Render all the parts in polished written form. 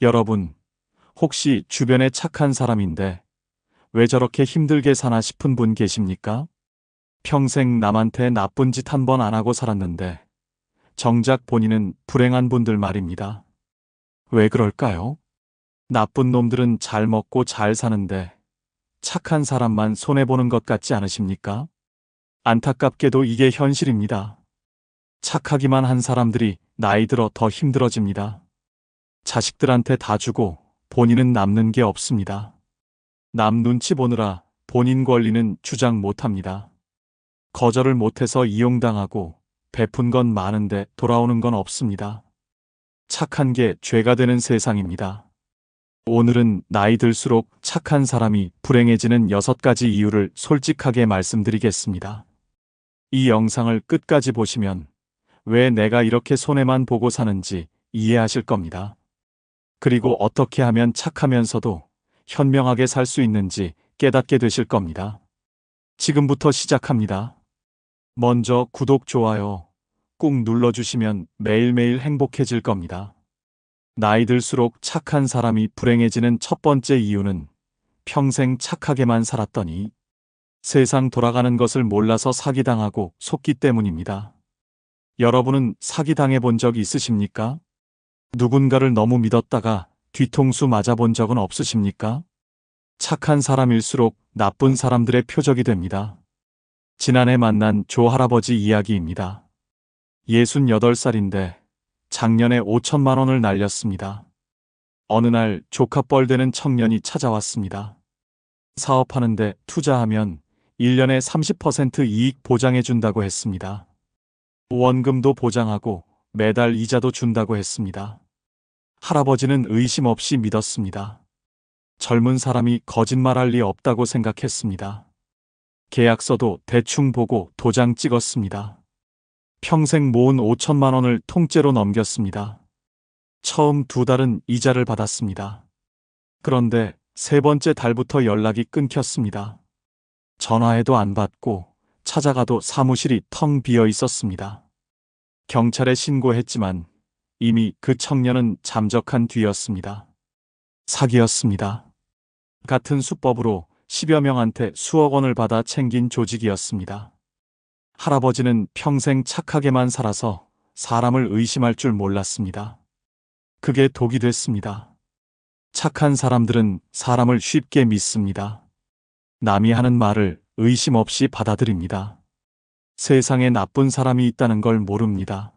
여러분, 혹시 주변에 착한 사람인데 왜 저렇게 힘들게 사나 싶은 분 계십니까? 평생 남한테 나쁜 짓 한 번 안 하고 살았는데 정작 본인은 불행한 분들 말입니다. 왜 그럴까요? 나쁜 놈들은 잘 먹고 잘 사는데 착한 사람만 손해보는 것 같지 않으십니까? 안타깝게도 이게 현실입니다. 착하기만 한 사람들이 나이 들어 더 힘들어집니다. 자식들한테 다 주고 본인은 남는 게 없습니다. 남 눈치 보느라 본인 권리는 주장 못합니다. 거절을 못해서 이용당하고 베푼 건 많은데 돌아오는 건 없습니다. 착한 게 죄가 되는 세상입니다. 오늘은 나이 들수록 착한 사람이 불행해지는 6가지 이유를 솔직하게 말씀드리겠습니다. 이 영상을 끝까지 보시면 왜 내가 이렇게 손해만 보고 사는지 이해하실 겁니다. 그리고 어떻게 하면 착하면서도 현명하게 살 수 있는지 깨닫게 되실 겁니다. 지금부터 시작합니다. 먼저 구독, 좋아요 꾹 눌러주시면 매일매일 행복해질 겁니다. 나이 들수록 착한 사람이 불행해지는 첫 번째 이유는 평생 착하게만 살았더니 세상 돌아가는 것을 몰라서 사기당하고 속기 때문입니다. 여러분은 사기당해 본 적 있으십니까? 누군가를 너무 믿었다가 뒤통수 맞아본 적은 없으십니까? 착한 사람일수록 나쁜 사람들의 표적이 됩니다. 지난해 만난 조 할아버지 이야기입니다. 68살인데 작년에 5천만 원을 날렸습니다. 어느 날 조카뻘 되는 청년이 찾아왔습니다. 사업하는데 투자하면 1년에 30% 이익 보장해준다고 했습니다. 원금도 보장하고 매달 이자도 준다고 했습니다. 할아버지는 의심 없이 믿었습니다. 젊은 사람이 거짓말할 리 없다고 생각했습니다. 계약서도 대충 보고 도장 찍었습니다. 평생 모은 5천만 원을 통째로 넘겼습니다. 처음 2달은 이자를 받았습니다. 그런데 3번째 달부터 연락이 끊겼습니다. 전화해도 안 받고 찾아가도 사무실이 텅 비어 있었습니다. 경찰에 신고했지만 이미 그 청년은 잠적한 뒤였습니다. 사기였습니다. 같은 수법으로 10여 명한테 수억 원을 받아 챙긴 조직이었습니다. 할아버지는 평생 착하게만 살아서 사람을 의심할 줄 몰랐습니다. 그게 독이 됐습니다. 착한 사람들은 사람을 쉽게 믿습니다. 남이 하는 말을 의심 없이 받아들입니다. 세상에 나쁜 사람이 있다는 걸 모릅니다.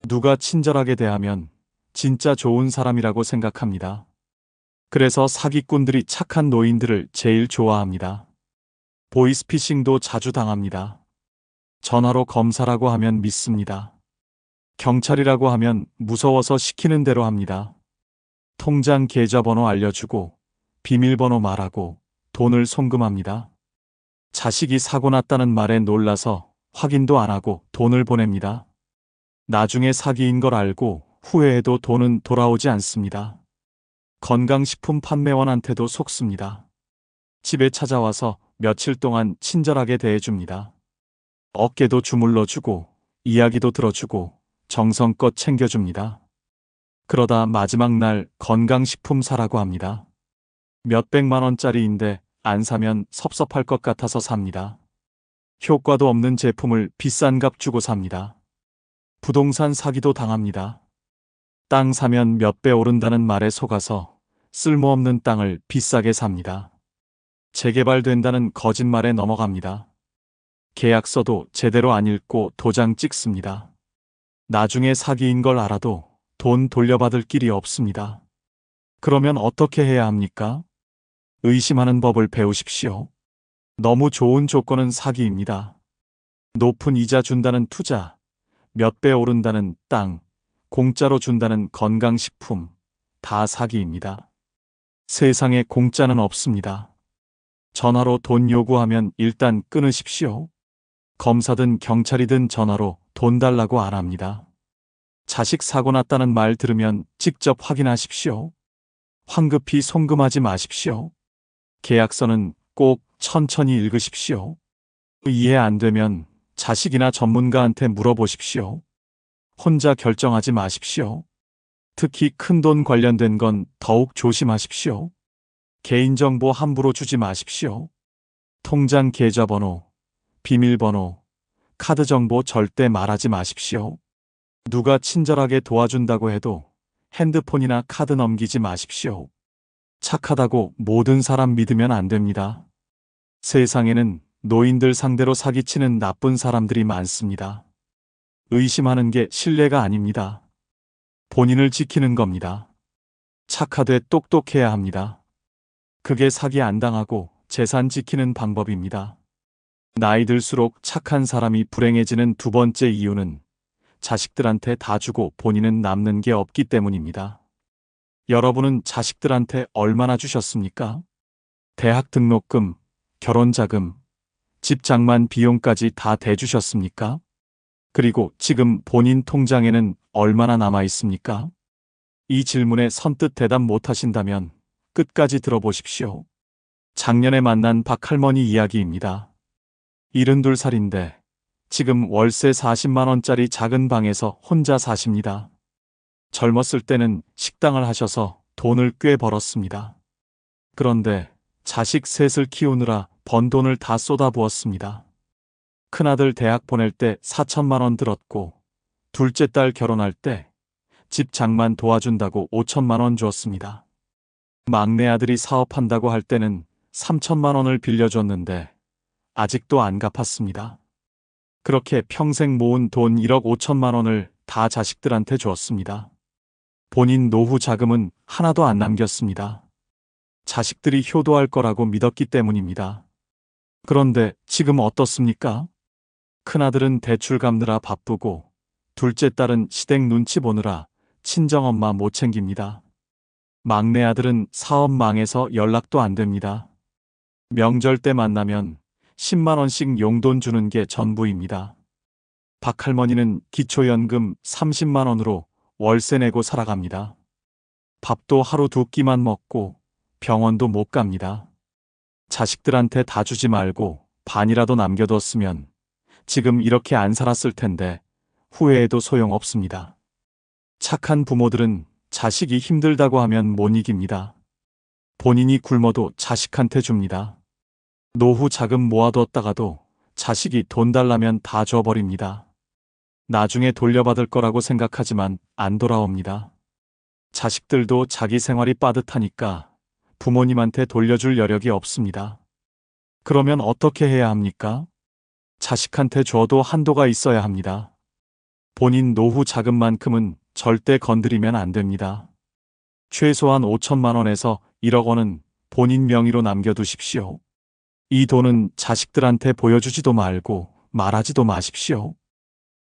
누가 친절하게 대하면 진짜 좋은 사람이라고 생각합니다. 그래서 사기꾼들이 착한 노인들을 제일 좋아합니다. 보이스피싱도 자주 당합니다. 전화로 검사라고 하면 믿습니다. 경찰이라고 하면 무서워서 시키는 대로 합니다. 통장 계좌번호 알려주고 비밀번호 말하고 돈을 송금합니다. 자식이 사고 났다는 말에 놀라서 확인도 안 하고 돈을 보냅니다. 나중에 사기인 걸 알고 후회해도 돈은 돌아오지 않습니다. 건강식품 판매원한테도 속습니다. 집에 찾아와서 며칠 동안 친절하게 대해줍니다. 어깨도 주물러주고 이야기도 들어주고 정성껏 챙겨줍니다. 그러다 마지막 날 건강식품 사라고 합니다. 몇백만 원짜리인데 안 사면 섭섭할 것 같아서 삽니다. 효과도 없는 제품을 비싼 값 주고 삽니다. 부동산 사기도 당합니다. 땅 사면 몇 배 오른다는 말에 속아서 쓸모없는 땅을 비싸게 삽니다. 재개발된다는 거짓말에 넘어갑니다. 계약서도 제대로 안 읽고 도장 찍습니다. 나중에 사기인 걸 알아도 돈 돌려받을 길이 없습니다. 그러면 어떻게 해야 합니까? 의심하는 법을 배우십시오. 너무 좋은 조건은 사기입니다. 높은 이자 준다는 투자, 몇 배 오른다는 땅, 공짜로 준다는 건강식품, 다 사기입니다. 세상에 공짜는 없습니다. 전화로 돈 요구하면 일단 끊으십시오. 검사든 경찰이든 전화로 돈 달라고 안 합니다. 자식 사고 났다는 말 들으면 직접 확인하십시오. 황급히 송금하지 마십시오. 계약서는 꼭 천천히 읽으십시오. 이해 안 되면 자식이나 전문가한테 물어보십시오. 혼자 결정하지 마십시오. 특히 큰돈 관련된 건 더욱 조심하십시오. 개인정보 함부로 주지 마십시오. 통장 계좌번호, 비밀번호, 카드 정보 절대 말하지 마십시오. 누가 친절하게 도와준다고 해도 핸드폰이나 카드 넘기지 마십시오. 착하다고 모든 사람 믿으면 안 됩니다. 세상에는 노인들 상대로 사기치는 나쁜 사람들이 많습니다. 의심하는 게 신뢰가 아닙니다. 본인을 지키는 겁니다. 착하되 똑똑해야 합니다. 그게 사기 안 당하고 재산 지키는 방법입니다. 나이 들수록 착한 사람이 불행해지는 두 번째 이유는 자식들한테 다 주고 본인은 남는 게 없기 때문입니다. 여러분은 자식들한테 얼마나 주셨습니까? 대학 등록금, 결혼자금, 집 장만 비용까지 다 대주셨습니까? 그리고 지금 본인 통장에는 얼마나 남아 있습니까? 이 질문에 선뜻 대답 못 하신다면 끝까지 들어보십시오. 작년에 만난 박할머니 이야기입니다. 72살인데 지금 월세 40만 원짜리 작은 방에서 혼자 사십니다. 젊었을 때는 식당을 하셔서 돈을 꽤 벌었습니다. 그런데 자식 셋을 키우느라 번 돈을 다 쏟아부었습니다. 큰아들 대학 보낼 때 4천만 원 들었고 둘째 딸 결혼할 때 집 장만 도와준다고 5천만 원 주었습니다. 막내 아들이 사업한다고 할 때는 3천만 원을 빌려줬는데 아직도 안 갚았습니다. 그렇게 평생 모은 돈 1억 5천만 원을 다 자식들한테 주었습니다. 본인 노후 자금은 하나도 안 남겼습니다. 자식들이 효도할 거라고 믿었기 때문입니다. 그런데 지금 어떻습니까? 큰아들은 대출 갚느라 바쁘고 둘째 딸은 시댁 눈치 보느라 친정엄마 못 챙깁니다. 막내 아들은 사업 망해서 연락도 안 됩니다. 명절 때 만나면 10만 원씩 용돈 주는 게 전부입니다. 박할머니는 기초연금 30만 원으로 월세 내고 살아갑니다. 밥도 하루 두 끼만 먹고 병원도 못 갑니다. 자식들한테 다 주지 말고 반이라도 남겨뒀으면 지금 이렇게 안 살았을 텐데 후회해도 소용없습니다. 착한 부모들은 자식이 힘들다고 하면 못 이깁니다. 본인이 굶어도 자식한테 줍니다. 노후 자금 모아뒀다가도 자식이 돈 달라면 다 줘버립니다. 나중에 돌려받을 거라고 생각하지만 안 돌아옵니다. 자식들도 자기 생활이 빠듯하니까 부모님한테 돌려줄 여력이 없습니다. 그러면 어떻게 해야 합니까? 자식한테 줘도 한도가 있어야 합니다. 본인 노후 자금만큼은 절대 건드리면 안 됩니다. 최소한 5천만 원에서 1억 원은 본인 명의로 남겨두십시오. 이 돈은 자식들한테 보여주지도 말고 말하지도 마십시오.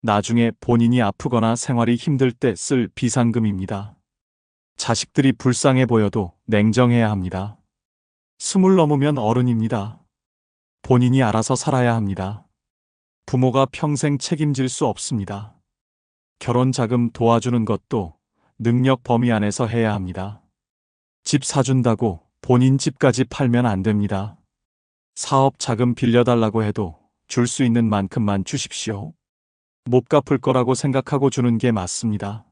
나중에 본인이 아프거나 생활이 힘들 때 쓸 비상금입니다. 자식들이 불쌍해 보여도 냉정해야 합니다. 20 넘으면 어른입니다. 본인이 알아서 살아야 합니다. 부모가 평생 책임질 수 없습니다. 결혼 자금 도와주는 것도 능력 범위 안에서 해야 합니다. 집 사준다고 본인 집까지 팔면 안 됩니다. 사업 자금 빌려달라고 해도 줄 수 있는 만큼만 주십시오. 못 갚을 거라고 생각하고 주는 게 맞습니다.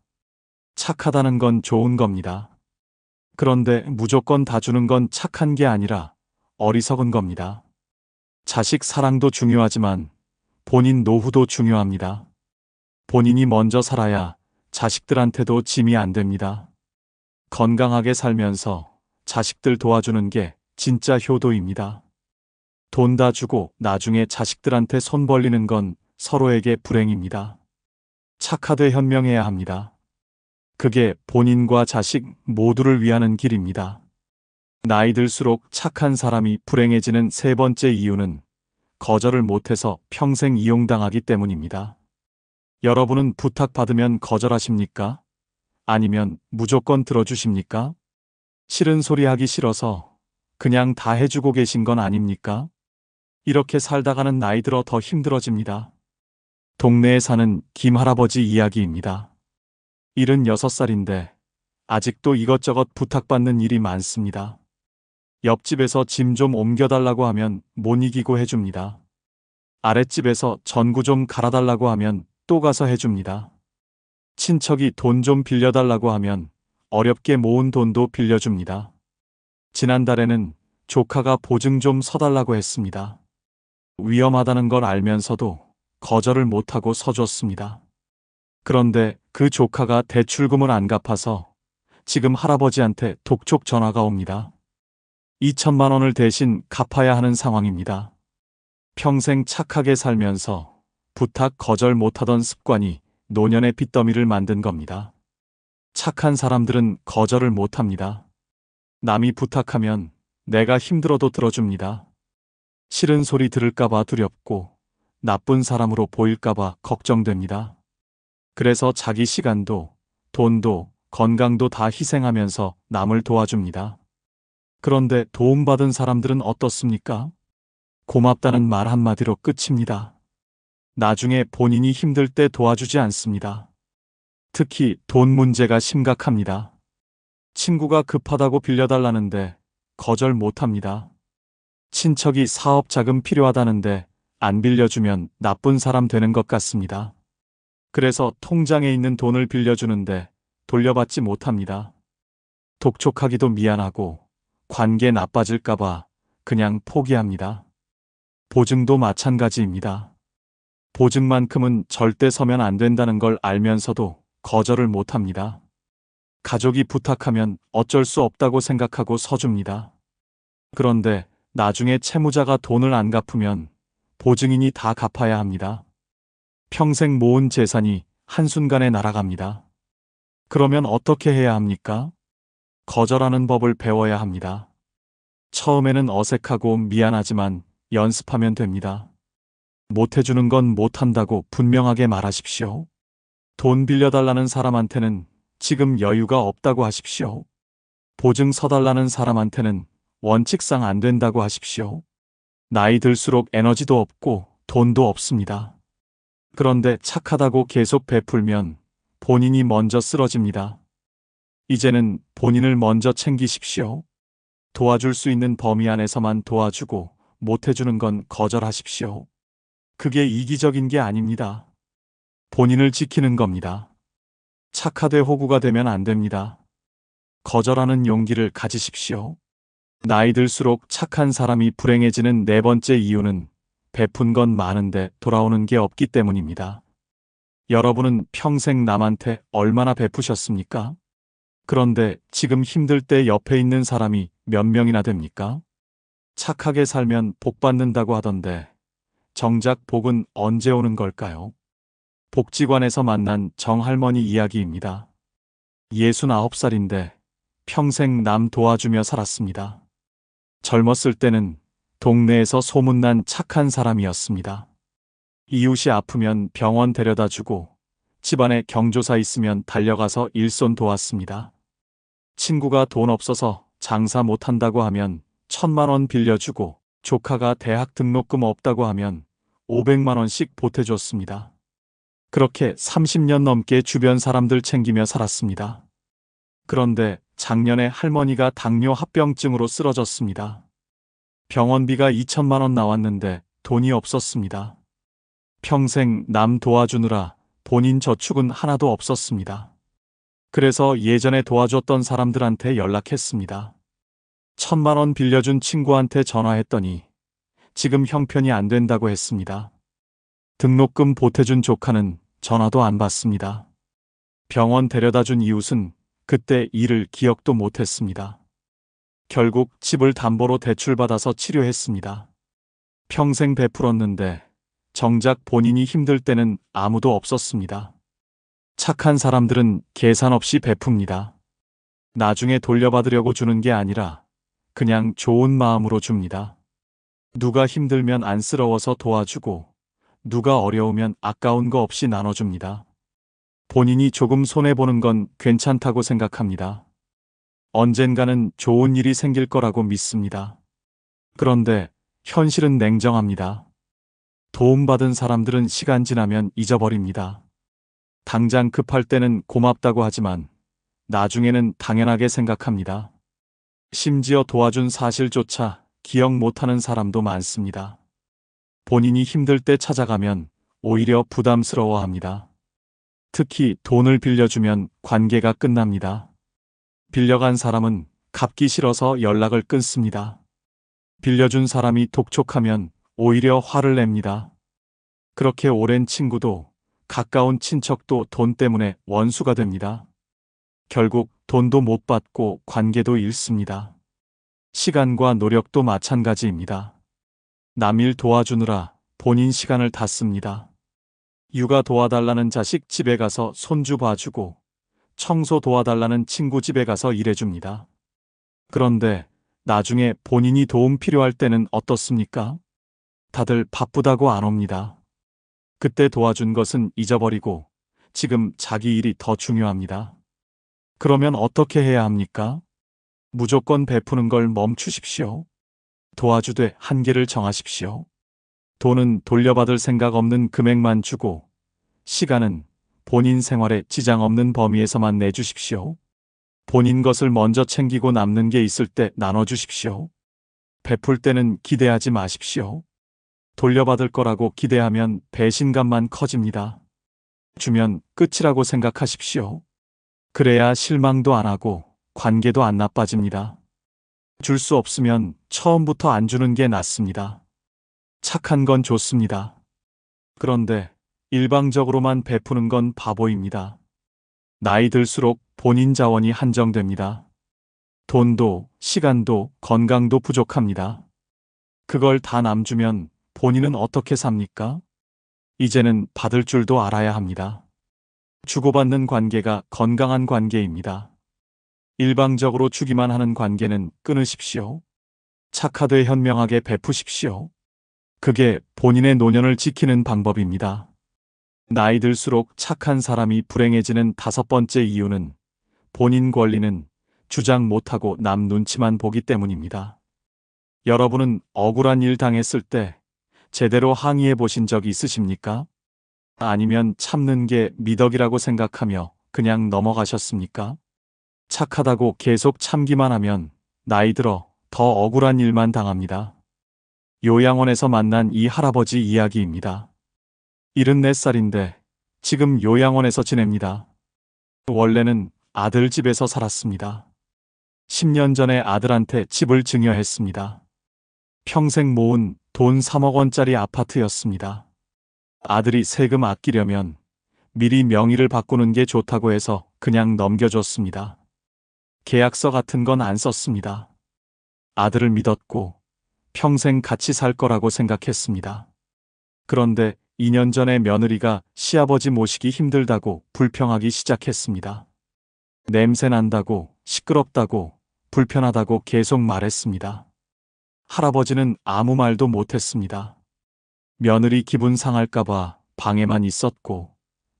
착하다는 건 좋은 겁니다. 그런데 무조건 다 주는 건 착한 게 아니라 어리석은 겁니다. 자식 사랑도 중요하지만 본인 노후도 중요합니다. 본인이 먼저 살아야 자식들한테도 짐이 안 됩니다. 건강하게 살면서 자식들 도와주는 게 진짜 효도입니다. 돈 다 주고 나중에 자식들한테 손 벌리는 건 서로에게 불행입니다. 착하되 현명해야 합니다. 그게 본인과 자식 모두를 위하는 길입니다. 나이 들수록 착한 사람이 불행해지는 세 번째 이유는 거절을 못해서 평생 이용당하기 때문입니다. 여러분은 부탁받으면 거절하십니까? 아니면 무조건 들어주십니까? 싫은 소리 하기 싫어서 그냥 다 해주고 계신 건 아닙니까? 이렇게 살다가는 나이 들어 더 힘들어집니다. 동네에 사는 김할아버지 이야기입니다. 76살인데 아직도 이것저것 부탁받는 일이 많습니다. 옆집에서 짐 좀 옮겨달라고 하면 못 이기고 해줍니다. 아랫집에서 전구 좀 갈아달라고 하면 또 가서 해줍니다. 친척이 돈 좀 빌려달라고 하면 어렵게 모은 돈도 빌려줍니다. 지난달에는 조카가 보증 좀 서달라고 했습니다. 위험하다는 걸 알면서도 거절을 못하고 서줬습니다. 그런데 그 조카가 대출금을 안 갚아서 지금 할아버지한테 독촉 전화가 옵니다. 2천만 원을 대신 갚아야 하는 상황입니다. 평생 착하게 살면서 부탁 거절 못하던 습관이 노년의 빚더미를 만든 겁니다. 착한 사람들은 거절을 못합니다. 남이 부탁하면 내가 힘들어도 들어줍니다. 싫은 소리 들을까봐 두렵고 나쁜 사람으로 보일까봐 걱정됩니다. 그래서 자기 시간도, 돈도, 건강도 다 희생하면서 남을 도와줍니다. 그런데 도움받은 사람들은 어떻습니까? 고맙다는 말 한마디로 끝입니다. 나중에 본인이 힘들 때 도와주지 않습니다. 특히 돈 문제가 심각합니다. 친구가 급하다고 빌려달라는데 거절 못합니다. 친척이 사업 자금 필요하다는데 안 빌려주면 나쁜 사람 되는 것 같습니다. 그래서 통장에 있는 돈을 빌려주는데 돌려받지 못합니다. 독촉하기도 미안하고 관계 나빠질까봐 그냥 포기합니다. 보증도 마찬가지입니다. 보증만큼은 절대 서면 안 된다는 걸 알면서도 거절을 못합니다. 가족이 부탁하면 어쩔 수 없다고 생각하고 서줍니다. 그런데 나중에 채무자가 돈을 안 갚으면 보증인이 다 갚아야 합니다. 평생 모은 재산이 한순간에 날아갑니다. 그러면 어떻게 해야 합니까? 거절하는 법을 배워야 합니다. 처음에는 어색하고 미안하지만 연습하면 됩니다. 못해주는 건 못한다고 분명하게 말하십시오. 돈 빌려달라는 사람한테는 지금 여유가 없다고 하십시오. 보증 서달라는 사람한테는 원칙상 안 된다고 하십시오. 나이 들수록 에너지도 없고 돈도 없습니다. 그런데 착하다고 계속 베풀면 본인이 먼저 쓰러집니다. 이제는 본인을 먼저 챙기십시오. 도와줄 수 있는 범위 안에서만 도와주고 못해주는 건 거절하십시오. 그게 이기적인 게 아닙니다. 본인을 지키는 겁니다. 착하되 호구가 되면 안 됩니다. 거절하는 용기를 가지십시오. 나이 들수록 착한 사람이 불행해지는 네 번째 이유는 베푼 건 많은데 돌아오는 게 없기 때문입니다. 여러분은 평생 남한테 얼마나 베푸셨습니까? 그런데 지금 힘들 때 옆에 있는 사람이 몇 명이나 됩니까? 착하게 살면 복 받는다고 하던데 정작 복은 언제 오는 걸까요? 복지관에서 만난 정할머니 이야기입니다. 69살인데 평생 남 도와주며 살았습니다. 젊었을 때는 동네에서 소문난 착한 사람이었습니다. 이웃이 아프면 병원 데려다 주고 집안에 경조사 있으면 달려가서 일손 도왔습니다. 친구가 돈 없어서 장사 못한다고 하면 1,000만 원 빌려주고 조카가 대학 등록금 없다고 하면 500만 원씩 보태줬습니다. 그렇게 30년 넘게 주변 사람들 챙기며 살았습니다. 그런데 작년에 할머니가 당뇨 합병증으로 쓰러졌습니다. 병원비가 2천만 원 나왔는데 돈이 없었습니다. 평생 남 도와주느라 본인 저축은 하나도 없었습니다. 그래서 예전에 도와줬던 사람들한테 연락했습니다. 1,000만 원 빌려준 친구한테 전화했더니 지금 형편이 안 된다고 했습니다. 등록금 보태준 조카는 전화도 안 받습니다. 병원 데려다 준 이웃은 그때 일을 기억도 못했습니다. 결국 집을 담보로 대출받아서 치료했습니다. 평생 베풀었는데 정작 본인이 힘들 때는 아무도 없었습니다. 착한 사람들은 계산 없이 베풉니다. 나중에 돌려받으려고 주는 게 아니라 그냥 좋은 마음으로 줍니다. 누가 힘들면 안쓰러워서 도와주고 누가 어려우면 아까운 거 없이 나눠줍니다. 본인이 조금 손해보는 건 괜찮다고 생각합니다. 언젠가는 좋은 일이 생길 거라고 믿습니다. 그런데 현실은 냉정합니다. 도움받은 사람들은 시간 지나면 잊어버립니다. 당장 급할 때는 고맙다고 하지만 나중에는 당연하게 생각합니다. 심지어 도와준 사실조차 기억 못하는 사람도 많습니다. 본인이 힘들 때 찾아가면 오히려 부담스러워합니다. 특히 돈을 빌려주면 관계가 끝납니다. 빌려간 사람은 갚기 싫어서 연락을 끊습니다. 빌려준 사람이 독촉하면 오히려 화를 냅니다. 그렇게 오랜 친구도 가까운 친척도 돈 때문에 원수가 됩니다. 결국 돈도 못 받고 관계도 잃습니다. 시간과 노력도 마찬가지입니다. 남일 도와주느라 본인 시간을 다 씁니다. 육아 도와달라는 자식 집에 가서 손주 봐주고 청소 도와달라는 친구 집에 가서 일해줍니다. 그런데 나중에 본인이 도움 필요할 때는 어떻습니까? 다들 바쁘다고 안 옵니다. 그때 도와준 것은 잊어버리고 지금 자기 일이 더 중요합니다. 그러면 어떻게 해야 합니까? 무조건 베푸는 걸 멈추십시오. 도와주되 한계를 정하십시오. 돈은 돌려받을 생각 없는 금액만 주고 시간은 본인 생활에 지장 없는 범위에서만 내주십시오. 본인 것을 먼저 챙기고 남는 게 있을 때 나눠주십시오. 베풀 때는 기대하지 마십시오. 돌려받을 거라고 기대하면 배신감만 커집니다. 주면 끝이라고 생각하십시오. 그래야 실망도 안 하고 관계도 안 나빠집니다. 줄 수 없으면 처음부터 안 주는 게 낫습니다. 착한 건 좋습니다. 그런데 일방적으로만 베푸는 건 바보입니다. 나이 들수록 본인 자원이 한정됩니다. 돈도, 시간도, 건강도 부족합니다. 그걸 다 남주면 본인은 어떻게 삽니까? 이제는 받을 줄도 알아야 합니다. 주고받는 관계가 건강한 관계입니다. 일방적으로 주기만 하는 관계는 끊으십시오. 착하되 현명하게 베푸십시오. 그게 본인의 노년을 지키는 방법입니다. 나이 들수록 착한 사람이 불행해지는 5번째 이유는 본인 권리는 주장 못하고 남 눈치만 보기 때문입니다. 여러분은 억울한 일 당했을 때 제대로 항의해 보신 적 있으십니까? 아니면 참는 게 미덕이라고 생각하며 그냥 넘어가셨습니까? 착하다고 계속 참기만 하면 나이 들어 더 억울한 일만 당합니다. 요양원에서 만난 이 할아버지 이야기입니다. 74살인데 지금 요양원에서 지냅니다. 원래는 아들 집에서 살았습니다. 10년 전에 아들한테 집을 증여했습니다. 평생 모은 돈 3억 원짜리 아파트였습니다. 아들이 세금 아끼려면 미리 명의를 바꾸는 게 좋다고 해서 그냥 넘겨줬습니다. 계약서 같은 건 안 썼습니다. 아들을 믿었고 평생 같이 살 거라고 생각했습니다. 그런데 2년 전에 며느리가 시아버지 모시기 힘들다고 불평하기 시작했습니다. 냄새 난다고, 시끄럽다고, 불편하다고 계속 말했습니다. 할아버지는 아무 말도 못했습니다. 며느리 기분 상할까봐 방에만 있었고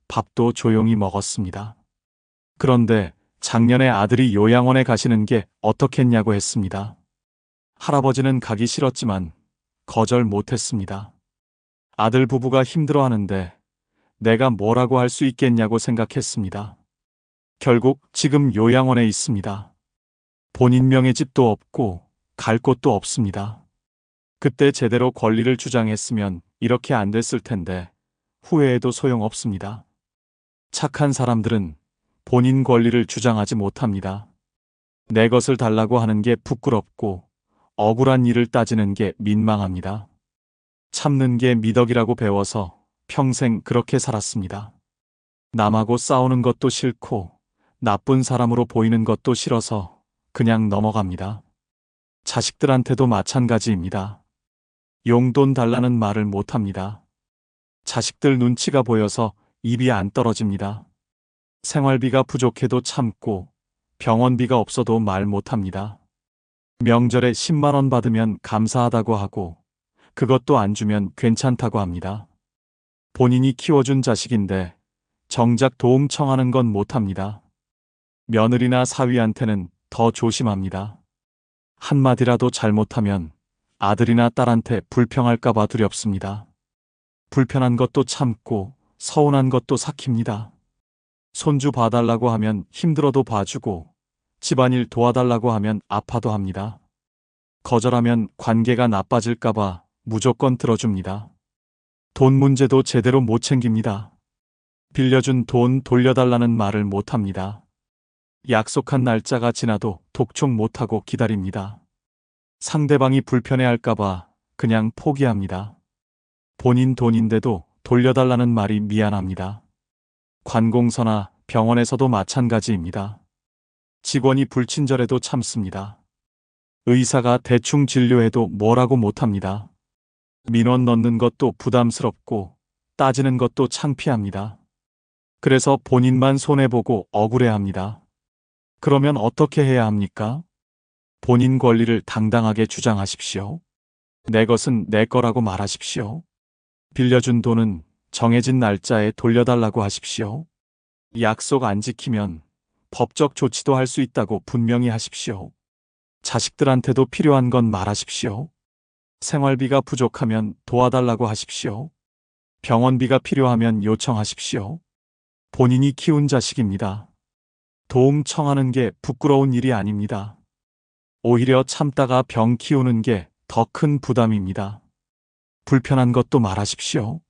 밥도 조용히 먹었습니다. 그런데 작년에 아들이 요양원에 가시는 게 어떻겠냐고 했습니다. 할아버지는 가기 싫었지만 거절 못했습니다. 아들 부부가 힘들어하는데 내가 뭐라고 할 수 있겠냐고 생각했습니다. 결국 지금 요양원에 있습니다. 본인 명의 집도 없고 갈 곳도 없습니다. 그때 제대로 권리를 주장했으면 이렇게 안 됐을 텐데 후회해도 소용없습니다. 착한 사람들은 본인 권리를 주장하지 못합니다. 내 것을 달라고 하는 게 부끄럽고 억울한 일을 따지는 게 민망합니다. 참는 게 미덕이라고 배워서 평생 그렇게 살았습니다. 남하고 싸우는 것도 싫고 나쁜 사람으로 보이는 것도 싫어서 그냥 넘어갑니다. 자식들한테도 마찬가지입니다. 용돈 달라는 말을 못합니다. 자식들 눈치가 보여서 입이 안 떨어집니다. 생활비가 부족해도 참고 병원비가 없어도 말 못합니다. 명절에 10만 원 받으면 감사하다고 하고 그것도 안 주면 괜찮다고 합니다. 본인이 키워준 자식인데 정작 도움 청하는 건 못합니다. 며느리나 사위한테는 더 조심합니다. 한마디라도 잘못하면 아들이나 딸한테 불평할까봐 두렵습니다. 불편한 것도 참고 서운한 것도 삭힙니다. 손주 봐달라고 하면 힘들어도 봐주고 집안일 도와달라고 하면 아파도 합니다. 거절하면 관계가 나빠질까봐 무조건 들어줍니다. 돈 문제도 제대로 못 챙깁니다. 빌려준 돈 돌려달라는 말을 못합니다. 약속한 날짜가 지나도 독촉 못하고 기다립니다. 상대방이 불편해할까봐 그냥 포기합니다. 본인 돈인데도 돌려달라는 말이 미안합니다. 관공서나 병원에서도 마찬가지입니다. 직원이 불친절해도 참습니다. 의사가 대충 진료해도 뭐라고 못합니다. 민원 넣는 것도 부담스럽고 따지는 것도 창피합니다. 그래서 본인만 손해보고 억울해합니다. 그러면 어떻게 해야 합니까? 본인 권리를 당당하게 주장하십시오. 내 것은 내 거라고 말하십시오. 빌려준 돈은 정해진 날짜에 돌려달라고 하십시오. 약속 안 지키면 법적 조치도 할 수 있다고 분명히 하십시오. 자식들한테도 필요한 건 말하십시오. 생활비가 부족하면 도와달라고 하십시오. 병원비가 필요하면 요청하십시오. 본인이 키운 자식입니다. 도움 청하는 게 부끄러운 일이 아닙니다. 오히려 참다가 병 키우는 게 더 큰 부담입니다. 불편한 것도 말하십시오.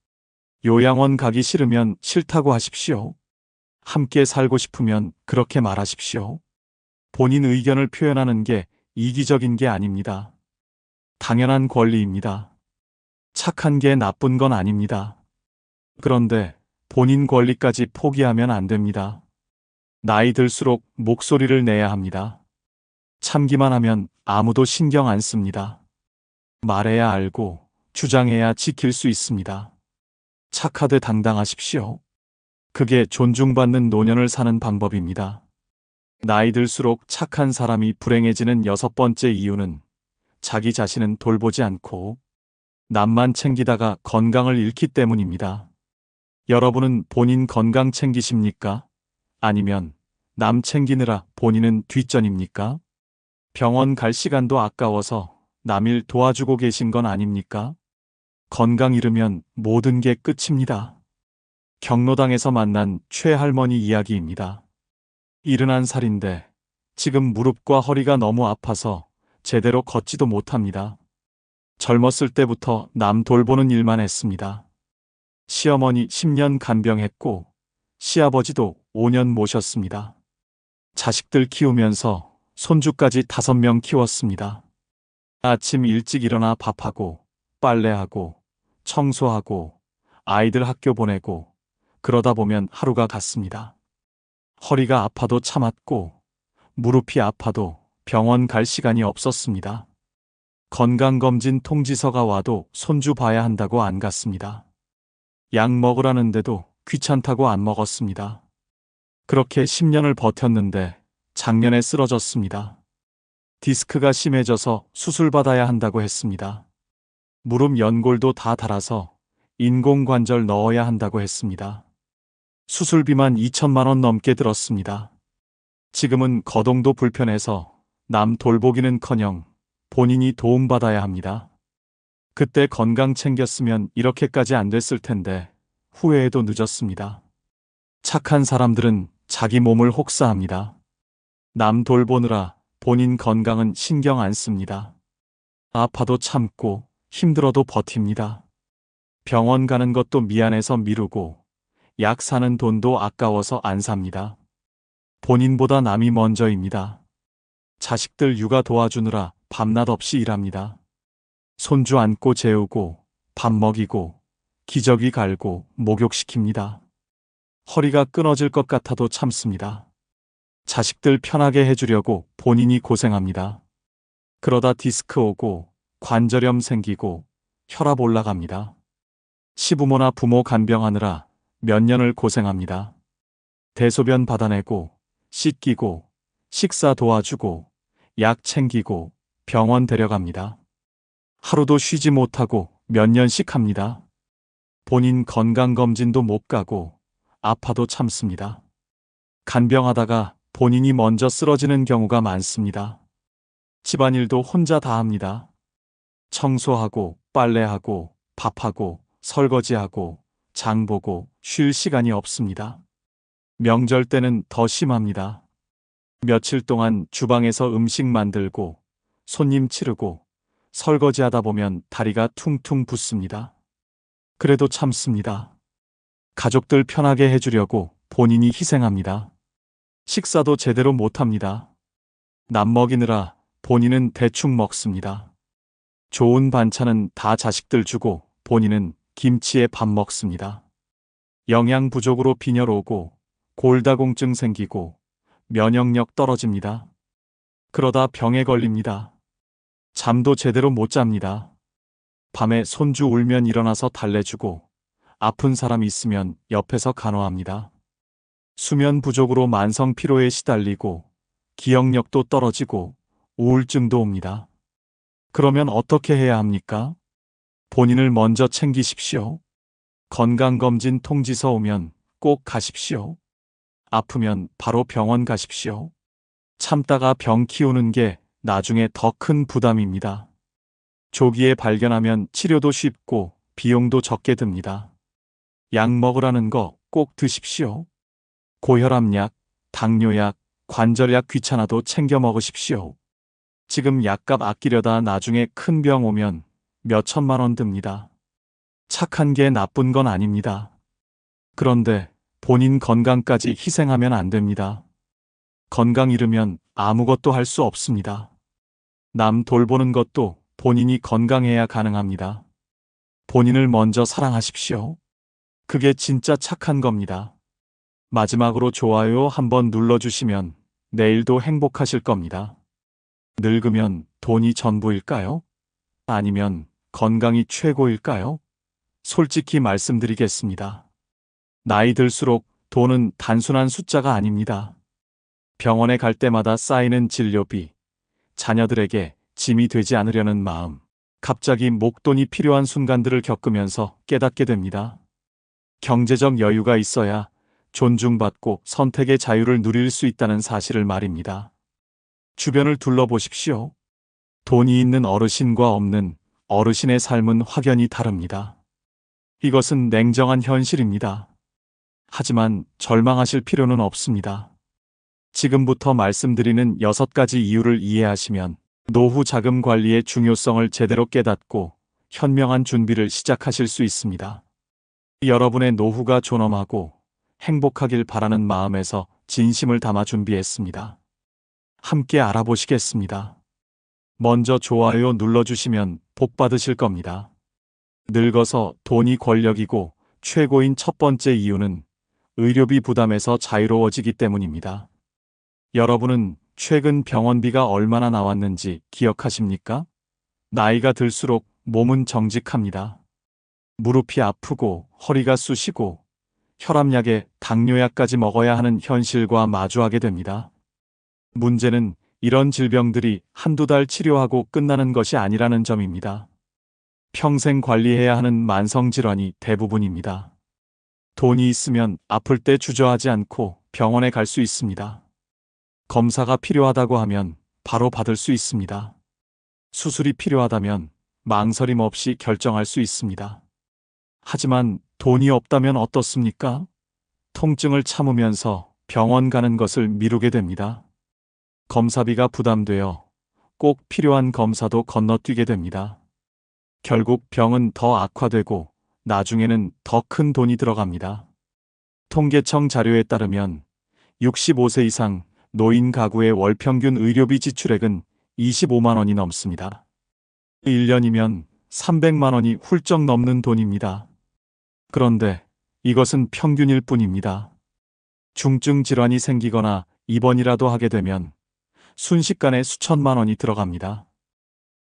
요양원 가기 싫으면 싫다고 하십시오. 함께 살고 싶으면 그렇게 말하십시오. 본인 의견을 표현하는 게 이기적인 게 아닙니다. 당연한 권리입니다. 착한 게 나쁜 건 아닙니다. 그런데 본인 권리까지 포기하면 안 됩니다. 나이 들수록 목소리를 내야 합니다. 참기만 하면 아무도 신경 안 씁니다. 말해야 알고 주장해야 지킬 수 있습니다. 착하되 당당하십시오. 그게 존중받는 노년을 사는 방법입니다. 나이 들수록 착한 사람이 불행해지는 6번째 이유는 자기 자신은 돌보지 않고 남만 챙기다가 건강을 잃기 때문입니다. 여러분은 본인 건강 챙기십니까? 아니면 남 챙기느라 본인은 뒷전입니까? 병원 갈 시간도 아까워서 남일 도와주고 계신 건 아닙니까? 건강 잃으면 모든 게 끝입니다. 경로당에서 만난 최할머니 이야기입니다. 71살인데 지금 무릎과 허리가 너무 아파서 제대로 걷지도 못합니다. 젊었을 때부터 남 돌보는 일만 했습니다. 시어머니 10년 간병했고 시아버지도 5년 모셨습니다. 자식들 키우면서 손주까지 5명 키웠습니다. 아침 일찍 일어나 밥하고 빨래하고 청소하고 아이들 학교 보내고 그러다 보면 하루가 갔습니다. 허리가 아파도 참았고 무릎이 아파도 병원 갈 시간이 없었습니다. 건강검진 통지서가 와도 손주 봐야 한다고 안 갔습니다. 약 먹으라는데도 귀찮다고 안 먹었습니다. 그렇게 10년을 버텼는데 작년에 쓰러졌습니다. 디스크가 심해져서 수술받아야 한다고 했습니다. 무릎 연골도 다 닳아서 인공관절 넣어야 한다고 했습니다. 수술비만 2천만 원 넘게 들었습니다. 지금은 거동도 불편해서 남 돌보기는커녕 본인이 도움받아야 합니다. 그때 건강 챙겼으면 이렇게까지 안 됐을 텐데 후회해도 늦었습니다. 착한 사람들은 자기 몸을 혹사합니다. 남 돌보느라 본인 건강은 신경 안 씁니다. 아파도 참고 힘들어도 버팁니다. 병원 가는 것도 미안해서 미루고 약 사는 돈도 아까워서 안 삽니다. 본인보다 남이 먼저입니다. 자식들 육아 도와주느라 밤낮 없이 일합니다. 손주 안고 재우고 밥 먹이고 기저귀 갈고 목욕시킵니다. 허리가 끊어질 것 같아도 참습니다. 자식들 편하게 해주려고 본인이 고생합니다. 그러다 디스크 오고 관절염 생기고 혈압 올라갑니다. 시부모나 부모 간병하느라 몇 년을 고생합니다. 대소변 받아내고 씻기고 식사 도와주고 약 챙기고 병원 데려갑니다. 하루도 쉬지 못하고 몇 년씩 합니다. 본인 건강검진도 못 가고 아파도 참습니다. 간병하다가 본인이 먼저 쓰러지는 경우가 많습니다. 집안일도 혼자 다 합니다. 청소하고 빨래하고 밥하고 설거지하고 장보고 쉴 시간이 없습니다. 명절 때는 더 심합니다. 며칠 동안 주방에서 음식 만들고 손님 치르고 설거지하다 보면 다리가 퉁퉁 붓습니다. 그래도 참습니다. 가족들 편하게 해주려고 본인이 희생합니다. 식사도 제대로 못합니다. 남 먹이느라 본인은 대충 먹습니다. 좋은 반찬은 다 자식들 주고 본인은 김치에 밥 먹습니다. 영양 부족으로 빈혈 오고 골다공증 생기고 면역력 떨어집니다. 그러다 병에 걸립니다. 잠도 제대로 못 잡니다. 밤에 손주 울면 일어나서 달래주고 아픈 사람 있으면 옆에서 간호합니다. 수면 부족으로 만성 피로에 시달리고 기억력도 떨어지고 우울증도 옵니다. 그러면 어떻게 해야 합니까? 본인을 먼저 챙기십시오. 건강검진 통지서 오면 꼭 가십시오. 아프면 바로 병원 가십시오. 참다가 병 키우는 게 나중에 더 큰 부담입니다. 조기에 발견하면 치료도 쉽고 비용도 적게 듭니다. 약 먹으라는 거 꼭 드십시오. 고혈압약, 당뇨약, 관절약 귀찮아도 챙겨 먹으십시오. 지금 약값 아끼려다 나중에 큰 병 오면 몇 천만 원 듭니다. 착한 게 나쁜 건 아닙니다. 그런데 본인 건강까지 희생하면 안 됩니다. 건강 잃으면 아무것도 할 수 없습니다. 남 돌보는 것도 본인이 건강해야 가능합니다. 본인을 먼저 사랑하십시오. 그게 진짜 착한 겁니다. 마지막으로 좋아요 한번 눌러주시면 내일도 행복하실 겁니다. 늙으면 돈이 전부일까요? 아니면 건강이 최고일까요? 솔직히 말씀드리겠습니다. 나이 들수록 돈은 단순한 숫자가 아닙니다. 병원에 갈 때마다 쌓이는 진료비, 자녀들에게 짐이 되지 않으려는 마음, 갑자기 목돈이 필요한 순간들을 겪으면서 깨닫게 됩니다. 경제적 여유가 있어야 존중받고 선택의 자유를 누릴 수 있다는 사실을 말입니다. 주변을 둘러보십시오. 돈이 있는 어르신과 없는 어르신의 삶은 확연히 다릅니다. 이것은 냉정한 현실입니다. 하지만 절망하실 필요는 없습니다. 지금부터 말씀드리는 6가지 이유를 이해하시면 노후 자금 관리의 중요성을 제대로 깨닫고 현명한 준비를 시작하실 수 있습니다. 여러분의 노후가 존엄하고 행복하길 바라는 마음에서 진심을 담아 준비했습니다. 함께 알아보시겠습니다. 먼저 좋아요 눌러주시면 복 받으실 겁니다. 늙어서 돈이 권력이고 최고인 첫 번째 이유는 의료비 부담에서 자유로워지기 때문입니다. 여러분은 최근 병원비가 얼마나 나왔는지 기억하십니까? 나이가 들수록 몸은 정직합니다. 무릎이 아프고 허리가 쑤시고 혈압약에 당뇨약까지 먹어야 하는 현실과 마주하게 됩니다. 문제는 이런 질병들이 한두 달 치료하고 끝나는 것이 아니라는 점입니다. 평생 관리해야 하는 만성질환이 대부분입니다. 돈이 있으면 아플 때 주저하지 않고 병원에 갈 수 있습니다. 검사가 필요하다고 하면 바로 받을 수 있습니다. 수술이 필요하다면 망설임 없이 결정할 수 있습니다. 하지만 돈이 없다면 어떻습니까? 통증을 참으면서 병원 가는 것을 미루게 됩니다. 검사비가 부담되어 꼭 필요한 검사도 건너뛰게 됩니다. 결국 병은 더 악화되고 나중에는 더 큰 돈이 들어갑니다. 통계청 자료에 따르면 65세 이상 노인 가구의 월 평균 의료비 지출액은 25만 원이 넘습니다. 1년이면 300만 원이 훌쩍 넘는 돈입니다. 그런데 이것은 평균일 뿐입니다. 중증 질환이 생기거나 입원이라도 하게 되면 순식간에 수천만 원이 들어갑니다.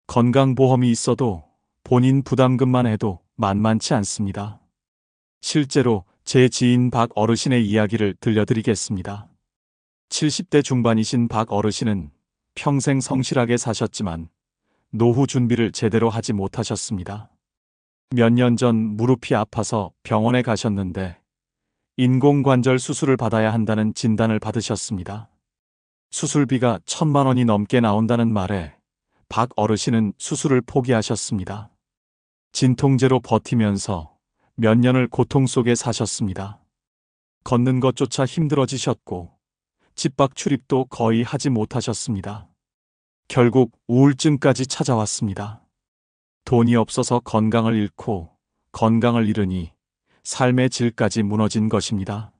건강보험이 있어도 본인 부담금만 해도 만만치 않습니다. 실제로 제 지인 박 어르신의 이야기를 들려드리겠습니다. 70대 중반이신 박 어르신은 평생 성실하게 사셨지만 노후 준비를 제대로 하지 못하셨습니다. 몇 년 전 무릎이 아파서 병원에 가셨는데 인공관절 수술을 받아야 한다는 진단을 받으셨습니다. 수술비가 1,000만 원이 넘게 나온다는 말에 박 어르신은 수술을 포기하셨습니다. 진통제로 버티면서 몇 년을 고통 속에 사셨습니다. 걷는 것조차 힘들어지셨고 집 밖 출입도 거의 하지 못하셨습니다. 결국 우울증까지 찾아왔습니다. 돈이 없어서 건강을 잃고 건강을 잃으니 삶의 질까지 무너진 것입니다.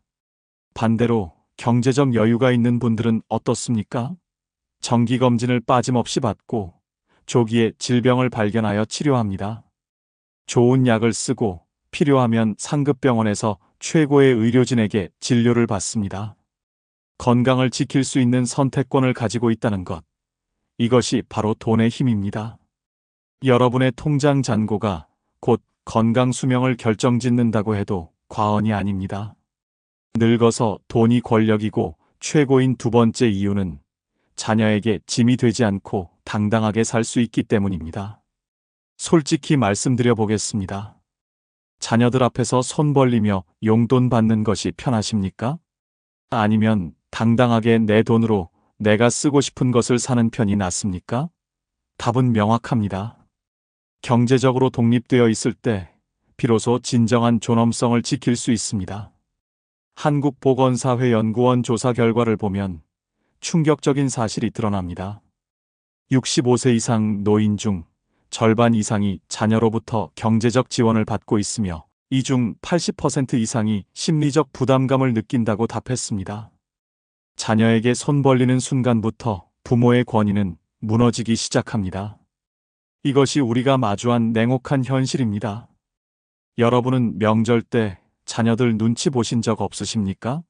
반대로 경제적 여유가 있는 분들은 어떻습니까? 정기검진을 빠짐없이 받고 조기에 질병을 발견하여 치료합니다. 좋은 약을 쓰고 필요하면 상급병원에서 최고의 의료진에게 진료를 받습니다. 건강을 지킬 수 있는 선택권을 가지고 있다는 것. 이것이 바로 돈의 힘입니다. 여러분의 통장 잔고가 곧 건강 수명을 결정짓는다고 해도 과언이 아닙니다. 늙어서 돈이 권력이고 최고인 두 번째 이유는 자녀에게 짐이 되지 않고 당당하게 살 수 있기 때문입니다. 솔직히 말씀드려 보겠습니다. 자녀들 앞에서 손 벌리며 용돈 받는 것이 편하십니까? 아니면 당당하게 내 돈으로 내가 쓰고 싶은 것을 사는 편이 낫습니까? 답은 명확합니다. 경제적으로 독립되어 있을 때 비로소 진정한 존엄성을 지킬 수 있습니다. 한국보건사회연구원 조사 결과를 보면 충격적인 사실이 드러납니다. 65세 이상 노인 중 절반 이상이 자녀로부터 경제적 지원을 받고 있으며 이 중 80% 이상이 심리적 부담감을 느낀다고 답했습니다. 자녀에게 손 벌리는 순간부터 부모의 권위는 무너지기 시작합니다. 이것이 우리가 마주한 냉혹한 현실입니다. 여러분은 명절 때 자녀들 눈치 보신 적 없으십니까?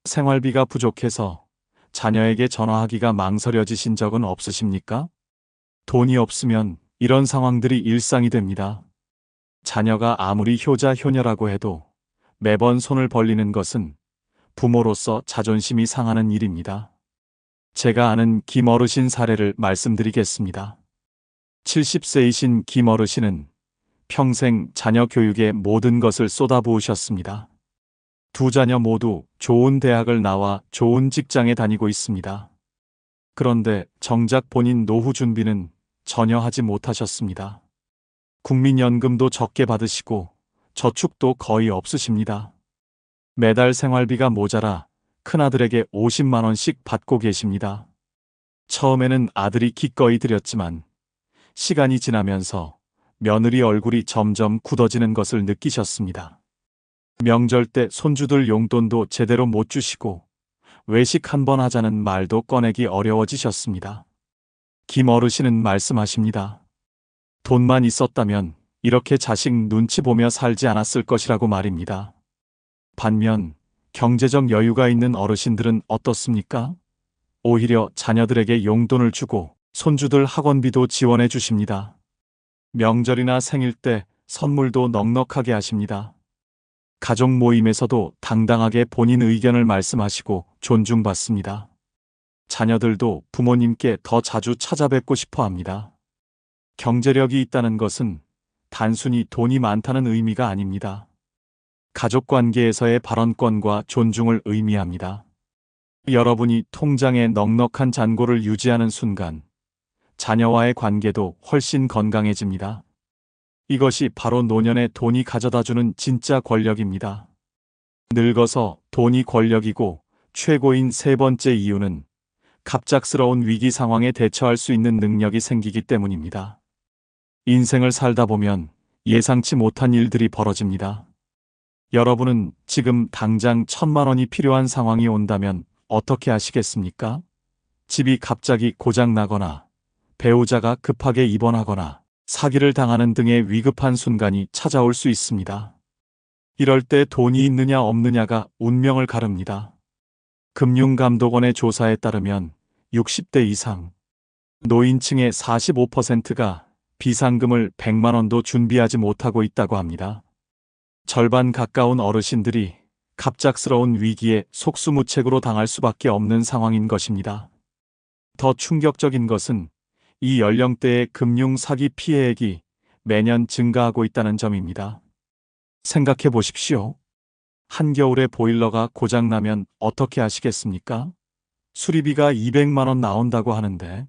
생활비가 부족해서 자녀에게 전화하기가 망설여지신 적은 없으십니까? 돈이 없으면 이런 상황들이 일상이 됩니다. 자녀가 아무리 효자 효녀라고 해도 매번 손을 벌리는 것은 부모로서 자존심이 상하는 일입니다. 제가 아는 김 어르신 사례를 말씀드리겠습니다. 70세이신 김 어르신은 평생 자녀 교육에 모든 것을 쏟아부으셨습니다. 두 자녀 모두 좋은 대학을 나와 좋은 직장에 다니고 있습니다. 그런데 정작 본인 노후 준비는 전혀 하지 못하셨습니다. 국민연금도 적게 받으시고 저축도 거의 없으십니다. 매달 생활비가 모자라 큰아들에게 50만 원씩 받고 계십니다. 처음에는 아들이 기꺼이 드렸지만 시간이 지나면서 며느리 얼굴이 점점 굳어지는 것을 느끼셨습니다. 명절 때 손주들 용돈도 제대로 못 주시고 외식 한번 하자는 말도 꺼내기 어려워지셨습니다. 김 어르신은 말씀하십니다. 돈만 있었다면 이렇게 자식 눈치 보며 살지 않았을 것이라고 말입니다. 반면 경제적 여유가 있는 어르신들은 어떻습니까? 오히려 자녀들에게 용돈을 주고 손주들 학원비도 지원해 주십니다. 명절이나 생일 때 선물도 넉넉하게 하십니다. 가족 모임에서도 당당하게 본인 의견을 말씀하시고 존중받습니다. 자녀들도 부모님께 더 자주 찾아뵙고 싶어 합니다. 경제력이 있다는 것은 단순히 돈이 많다는 의미가 아닙니다. 가족 관계에서의 발언권과 존중을 의미합니다. 여러분이 통장에 넉넉한 잔고를 유지하는 순간 자녀와의 관계도 훨씬 건강해집니다. 이것이 바로 노년에 돈이 가져다주는 진짜 권력입니다. 늙어서 돈이 권력이고 최고인 세 번째 이유는 갑작스러운 위기 상황에 대처할 수 있는 능력이 생기기 때문입니다. 인생을 살다 보면 예상치 못한 일들이 벌어집니다. 여러분은 지금 당장 1,000만 원이 필요한 상황이 온다면 어떻게 하시겠습니까? 집이 갑자기 고장 나거나 배우자가 급하게 입원하거나 사기를 당하는 등의 위급한 순간이 찾아올 수 있습니다. 이럴 때 돈이 있느냐 없느냐가 운명을 가릅니다. 금융감독원의 조사에 따르면 60대 이상 노인층의 45%가 비상금을 100만 원도 준비하지 못하고 있다고 합니다. 절반 가까운 어르신들이 갑작스러운 위기에 속수무책으로 당할 수밖에 없는 상황인 것입니다. 더 충격적인 것은 이 연령대의 금융 사기 피해액이 매년 증가하고 있다는 점입니다. 생각해 보십시오. 한겨울에 보일러가 고장나면 어떻게 하시겠습니까? 수리비가 200만 원 나온다고 하는데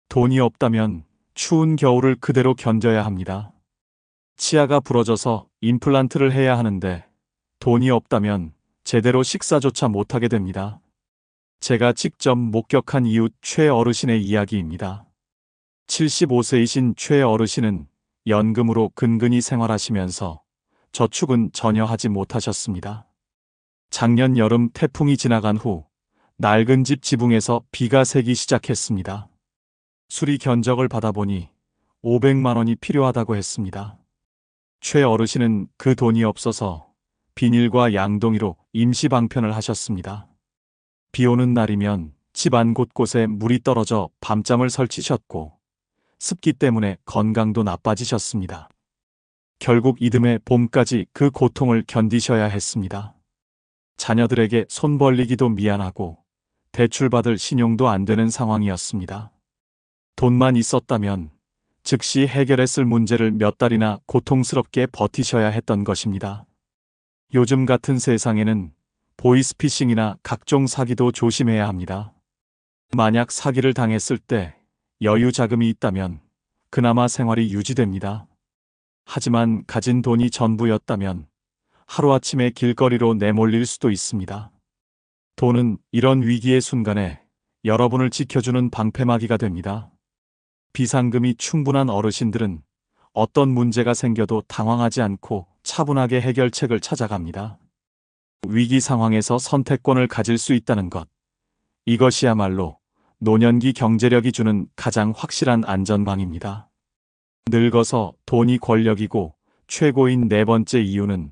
돈이 없다면 추운 겨울을 그대로 견뎌야 합니다. 치아가 부러져서 임플란트를 해야 하는데 돈이 없다면 제대로 식사조차 못하게 됩니다. 제가 직접 목격한 이웃 최 어르신의 이야기입니다. 75세이신 최 어르신은 연금으로 근근히 생활하시면서 저축은 전혀 하지 못하셨습니다. 작년 여름 태풍이 지나간 후 낡은 집 지붕에서 비가 새기 시작했습니다. 수리 견적을 받아보니 500만 원이 필요하다고 했습니다. 최 어르신은 그 돈이 없어서 비닐과 양동이로 임시 방편을 하셨습니다. 비 오는 날이면 집안 곳곳에 물이 떨어져 밤잠을 설치셨고 습기 때문에 건강도 나빠지셨습니다. 결국 이듬해 봄까지 그 고통을 견디셔야 했습니다. 자녀들에게 손 벌리기도 미안하고 대출받을 신용도 안 되는 상황이었습니다. 돈만 있었다면 즉시 해결했을 문제를 몇 달이나 고통스럽게 버티셔야 했던 것입니다. 요즘 같은 세상에는 보이스피싱이나 각종 사기도 조심해야 합니다. 만약 사기를 당했을 때 여유 자금이 있다면 그나마 생활이 유지됩니다. 하지만 가진 돈이 전부였다면 하루아침에 길거리로 내몰릴 수도 있습니다. 돈은 이런 위기의 순간에 여러분을 지켜주는 방패막이가 됩니다. 비상금이 충분한 어르신들은 어떤 문제가 생겨도 당황하지 않고 차분하게 해결책을 찾아갑니다. 위기 상황에서 선택권을 가질 수 있다는 것. 이것이야말로 노년기 경제력이 주는 가장 확실한 안전망입니다. 늙어서 돈이 권력이고 최고인 네 번째 이유는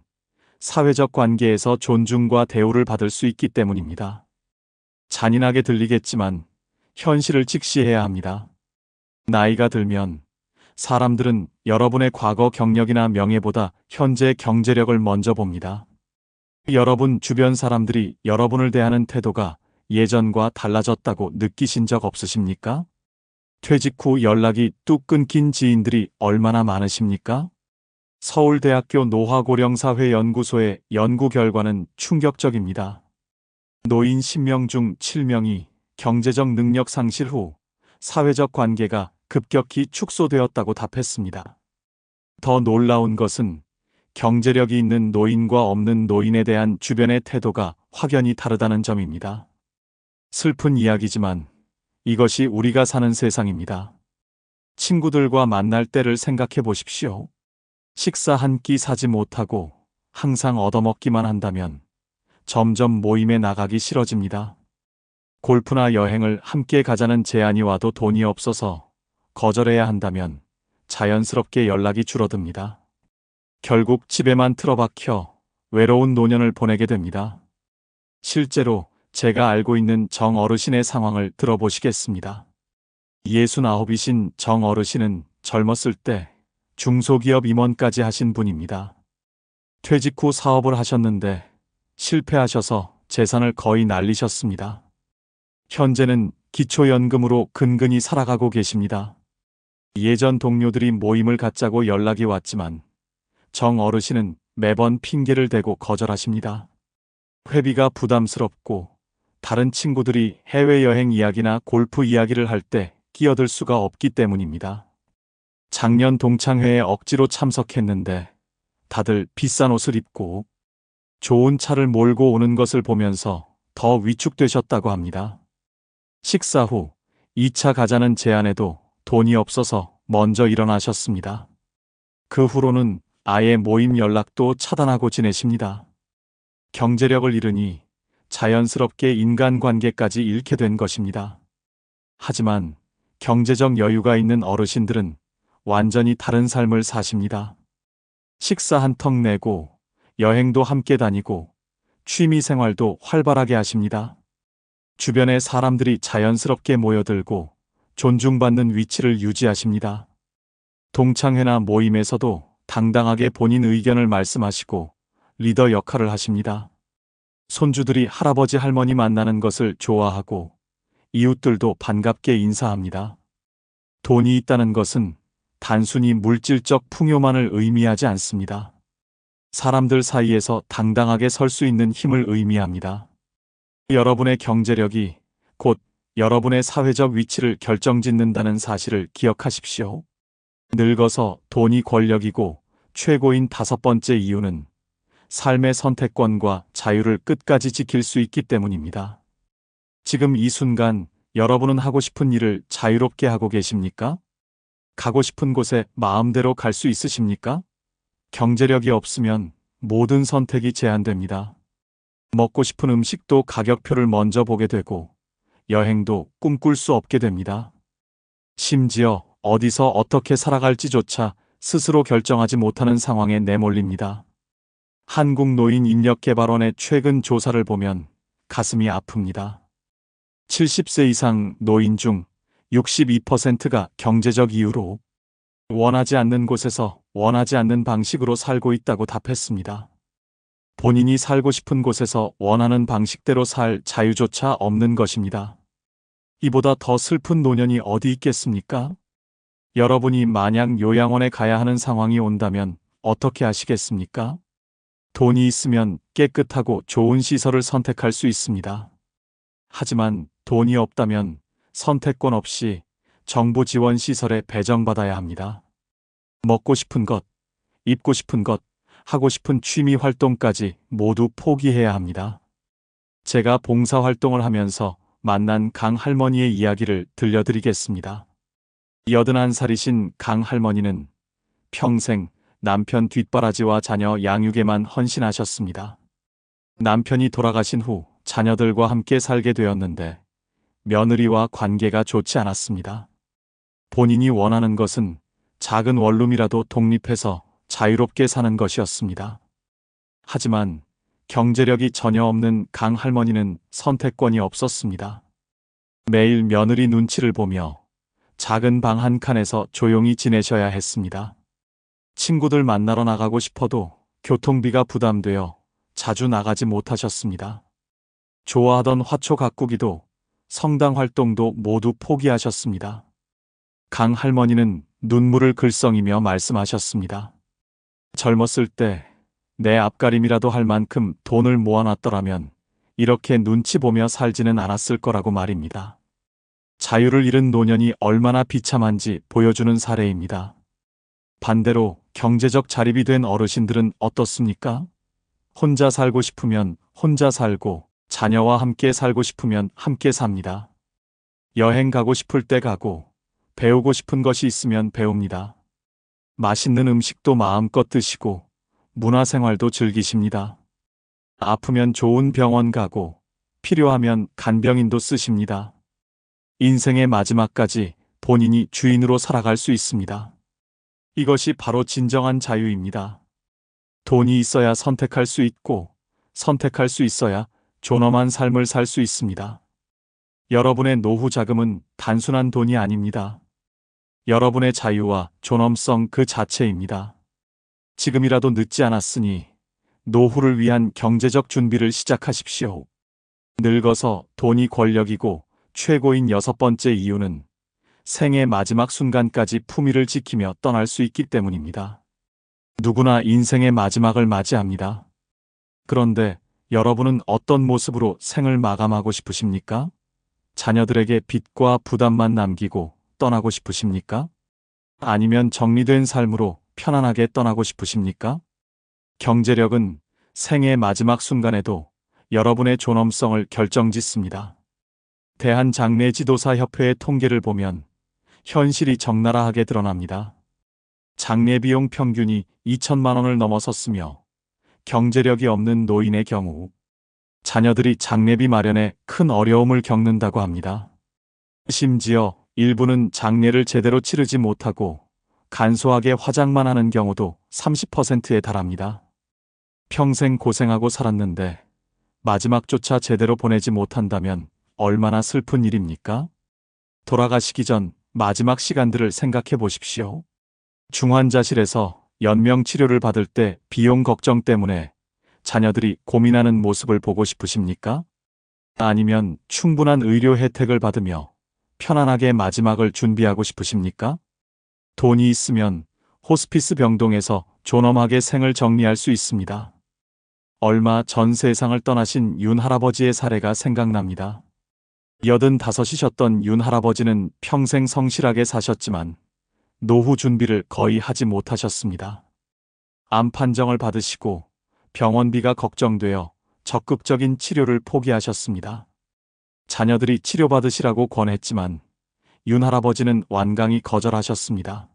사회적 관계에서 존중과 대우를 받을 수 있기 때문입니다. 잔인하게 들리겠지만 현실을 직시해야 합니다. 나이가 들면 사람들은 여러분의 과거 경력이나 명예보다 현재 경제력을 먼저 봅니다. 여러분 주변 사람들이 여러분을 대하는 태도가 예전과 달라졌다고 느끼신 적 없으십니까? 퇴직 후 연락이 뚝 끊긴 지인들이 얼마나 많으십니까? 서울대학교 노화고령사회연구소의 연구 결과는 충격적입니다. 노인 10명 중 7명이 경제적 능력 상실 후 사회적 관계가 급격히 축소되었다고 답했습니다. 더 놀라운 것은 경제력이 있는 노인과 없는 노인에 대한 주변의 태도가 확연히 다르다는 점입니다. 슬픈 이야기지만 이것이 우리가 사는 세상입니다. 친구들과 만날 때를 생각해 보십시오. 식사 한 끼 사지 못하고 항상 얻어먹기만 한다면 점점 모임에 나가기 싫어집니다. 골프나 여행을 함께 가자는 제안이 와도 돈이 없어서 거절해야 한다면 자연스럽게 연락이 줄어듭니다. 결국 집에만 틀어박혀 외로운 노년을 보내게 됩니다. 실제로 제가 알고 있는 정 어르신의 상황을 들어보시겠습니다. 69이신 정 어르신은 젊었을 때 중소기업 임원까지 하신 분입니다. 퇴직 후 사업을 하셨는데 실패하셔서 재산을 거의 날리셨습니다. 현재는 기초연금으로 근근히 살아가고 계십니다. 예전 동료들이 모임을 갖자고 연락이 왔지만 정 어르신은 매번 핑계를 대고 거절하십니다. 회비가 부담스럽고 다른 친구들이 해외여행 이야기나 골프 이야기를 할 때 끼어들 수가 없기 때문입니다. 작년 동창회에 억지로 참석했는데 다들 비싼 옷을 입고 좋은 차를 몰고 오는 것을 보면서 더 위축되셨다고 합니다. 식사 후 2차 가자는 제안에도 돈이 없어서 먼저 일어나셨습니다. 그 후로는 아예 모임 연락도 차단하고 지내십니다. 경제력을 잃으니 자연스럽게 인간관계까지 잃게 된 것입니다. 하지만 경제적 여유가 있는 어르신들은 완전히 다른 삶을 사십니다. 식사 한턱 내고 여행도 함께 다니고 취미 생활도 활발하게 하십니다. 주변에 사람들이 자연스럽게 모여들고 존중받는 위치를 유지하십니다. 동창회나 모임에서도 당당하게 본인 의견을 말씀하시고 리더 역할을 하십니다. 손주들이 할아버지 할머니 만나는 것을 좋아하고 이웃들도 반갑게 인사합니다. 돈이 있다는 것은 단순히 물질적 풍요만을 의미하지 않습니다. 사람들 사이에서 당당하게 설 수 있는 힘을 의미합니다. 여러분의 경제력이 곧 여러분의 사회적 위치를 결정짓는다는 사실을 기억하십시오. 늙어서 돈이 권력이고 최고인 5번째 이유는 삶의 선택권과 자유를 끝까지 지킬 수 있기 때문입니다. 지금 이 순간 여러분은 하고 싶은 일을 자유롭게 하고 계십니까? 가고 싶은 곳에 마음대로 갈 수 있으십니까? 경제력이 없으면 모든 선택이 제한됩니다. 먹고 싶은 음식도 가격표를 먼저 보게 되고 여행도 꿈꿀 수 없게 됩니다. 심지어 어디서 어떻게 살아갈지조차 스스로 결정하지 못하는 상황에 내몰립니다. 한국노인인력개발원의 최근 조사를 보면 가슴이 아픕니다. 70세 이상 노인 중 62%가 경제적 이유로 원하지 않는 곳에서 원하지 않는 방식으로 살고 있다고 답했습니다. 본인이 살고 싶은 곳에서 원하는 방식대로 살 자유조차 없는 것입니다. 이보다 더 슬픈 노년이 어디 있겠습니까? 여러분이 만약 요양원에 가야 하는 상황이 온다면 어떻게 하시겠습니까? 돈이 있으면 깨끗하고 좋은 시설을 선택할 수 있습니다. 하지만 돈이 없다면 선택권 없이 정부 지원 시설에 배정받아야 합니다. 먹고 싶은 것, 입고 싶은 것, 하고 싶은 취미 활동까지 모두 포기해야 합니다. 제가 봉사활동을 하면서 만난 강 할머니의 이야기를 들려드리겠습니다. 81살이신 강 할머니는 평생 남편 뒷바라지와 자녀 양육에만 헌신하셨습니다. 남편이 돌아가신 후 자녀들과 함께 살게 되었는데 며느리와 관계가 좋지 않았습니다. 본인이 원하는 것은 작은 원룸이라도 독립해서 자유롭게 사는 것이었습니다. 하지만 경제력이 전혀 없는 강 할머니는 선택권이 없었습니다. 매일 며느리 눈치를 보며 작은 방 한 칸에서 조용히 지내셔야 했습니다. 친구들 만나러 나가고 싶어도 교통비가 부담되어 자주 나가지 못하셨습니다. 좋아하던 화초 가꾸기도 성당 활동도 모두 포기하셨습니다. 강 할머니는 눈물을 글썽이며 말씀하셨습니다. 젊었을 때 내 앞가림이라도 할 만큼 돈을 모아놨더라면 이렇게 눈치 보며 살지는 않았을 거라고 말입니다. 자유를 잃은 노년이 얼마나 비참한지 보여주는 사례입니다. 반대로 경제적 자립이 된 어르신들은 어떻습니까? 혼자 살고 싶으면 혼자 살고 자녀와 함께 살고 싶으면 함께 삽니다. 여행 가고 싶을 때 가고 배우고 싶은 것이 있으면 배웁니다. 맛있는 음식도 마음껏 드시고 문화생활도 즐기십니다. 아프면 좋은 병원 가고 필요하면 간병인도 쓰십니다. 인생의 마지막까지 본인이 주인으로 살아갈 수 있습니다. 이것이 바로 진정한 자유입니다. 돈이 있어야 선택할 수 있고 선택할 수 있어야 존엄한 삶을 살 수 있습니다. 여러분의 노후 자금은 단순한 돈이 아닙니다. 여러분의 자유와 존엄성 그 자체입니다. 지금이라도 늦지 않았으니 노후를 위한 경제적 준비를 시작하십시오. 늙어서 돈이 권력이고 최고인 6번째 이유는 생의 마지막 순간까지 품위를 지키며 떠날 수 있기 때문입니다. 누구나 인생의 마지막을 맞이합니다. 그런데 여러분은 어떤 모습으로 생을 마감하고 싶으십니까? 자녀들에게 빚과 부담만 남기고 떠나고 싶으십니까? 아니면 정리된 삶으로 편안하게 떠나고 싶으십니까? 경제력은 생의 마지막 순간에도 여러분의 존엄성을 결정짓습니다. 대한장례지도사협회의 통계를 보면 현실이 적나라하게 드러납니다. 장례 비용 평균이 2천만 원을 넘어섰으며 경제력이 없는 노인의 경우 자녀들이 장례비 마련에 큰 어려움을 겪는다고 합니다. 심지어 일부는 장례를 제대로 치르지 못하고 간소하게 화장만 하는 경우도 30%에 달합니다. 평생 고생하고 살았는데 마지막조차 제대로 보내지 못한다면 얼마나 슬픈 일입니까? 돌아가시기 전 마지막 시간들을 생각해 보십시오. 중환자실에서 연명 치료를 받을 때 비용 걱정 때문에 자녀들이 고민하는 모습을 보고 싶으십니까? 아니면 충분한 의료 혜택을 받으며 편안하게 마지막을 준비하고 싶으십니까? 돈이 있으면 호스피스 병동에서 존엄하게 생을 정리할 수 있습니다. 얼마 전 세상을 떠나신 윤 할아버지의 사례가 생각납니다. 85이셨던 윤 할아버지는 평생 성실하게 사셨지만 노후 준비를 거의 하지 못하셨습니다. 암 판정을 받으시고 병원비가 걱정되어 적극적인 치료를 포기하셨습니다. 자녀들이 치료받으시라고 권했지만 윤 할아버지는 완강히 거절하셨습니다.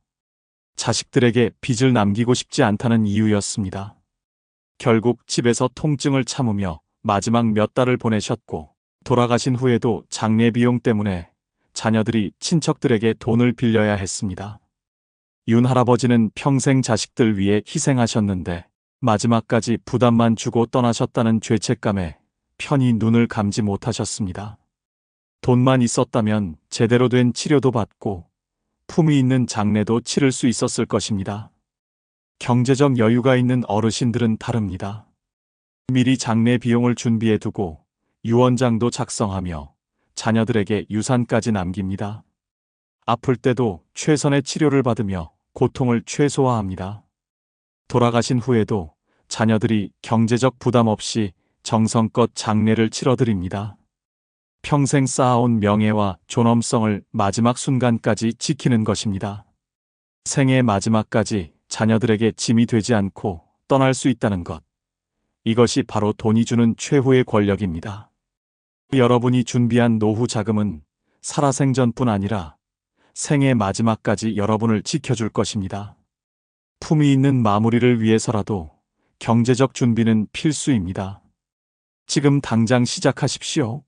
자식들에게 빚을 남기고 싶지 않다는 이유였습니다. 결국 집에서 통증을 참으며 마지막 몇 달을 보내셨고, 돌아가신 후에도 장례 비용 때문에 자녀들이 친척들에게 돈을 빌려야 했습니다. 윤 할아버지는 평생 자식들 위해 희생하셨는데 마지막까지 부담만 주고 떠나셨다는 죄책감에 편히 눈을 감지 못하셨습니다. 돈만 있었다면 제대로 된 치료도 받고 품위 있는 장례도 치를 수 있었을 것입니다. 경제적 여유가 있는 어르신들은 다릅니다. 미리 장례 비용을 준비해 두고 유언장도 작성하며 자녀들에게 유산까지 남깁니다. 아플 때도 최선의 치료를 받으며 고통을 최소화합니다. 돌아가신 후에도 자녀들이 경제적 부담 없이 정성껏 장례를 치러드립니다. 평생 쌓아온 명예와 존엄성을 마지막 순간까지 지키는 것입니다. 생애 마지막까지 자녀들에게 짐이 되지 않고 떠날 수 있다는 것. 이것이 바로 돈이 주는 최후의 권력입니다. 여러분이 준비한 노후 자금은 살아생전뿐 아니라 생애 마지막까지 여러분을 지켜줄 것입니다. 품위 있는 마무리를 위해서라도 경제적 준비는 필수입니다. 지금 당장 시작하십시오.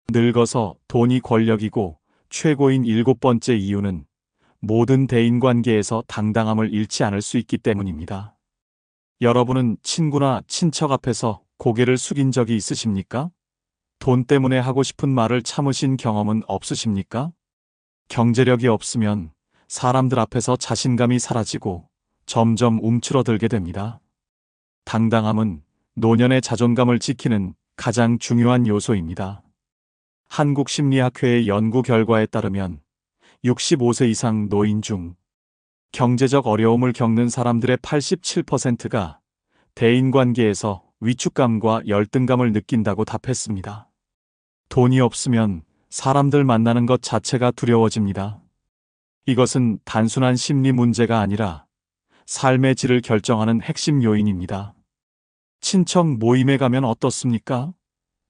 늙어서 돈이 권력이고 최고인 7번째 이유는 모든 대인관계에서 당당함을 잃지 않을 수 있기 때문입니다. 여러분은 친구나 친척 앞에서 고개를 숙인 적이 있으십니까? 돈 때문에 하고 싶은 말을 참으신 경험은 없으십니까? 경제력이 없으면 사람들 앞에서 자신감이 사라지고 점점 움츠러들게 됩니다. 당당함은 노년의 자존감을 지키는 가장 중요한 요소입니다. 한국심리학회의 연구 결과에 따르면 65세 이상 노인 중 경제적 어려움을 겪는 사람들의 87%가 대인관계에서 위축감과 열등감을 느낀다고 답했습니다. 돈이 없으면 사람들 만나는 것 자체가 두려워집니다. 이것은 단순한 심리 문제가 아니라 삶의 질을 결정하는 핵심 요인입니다. 친척 모임에 가면 어떻습니까?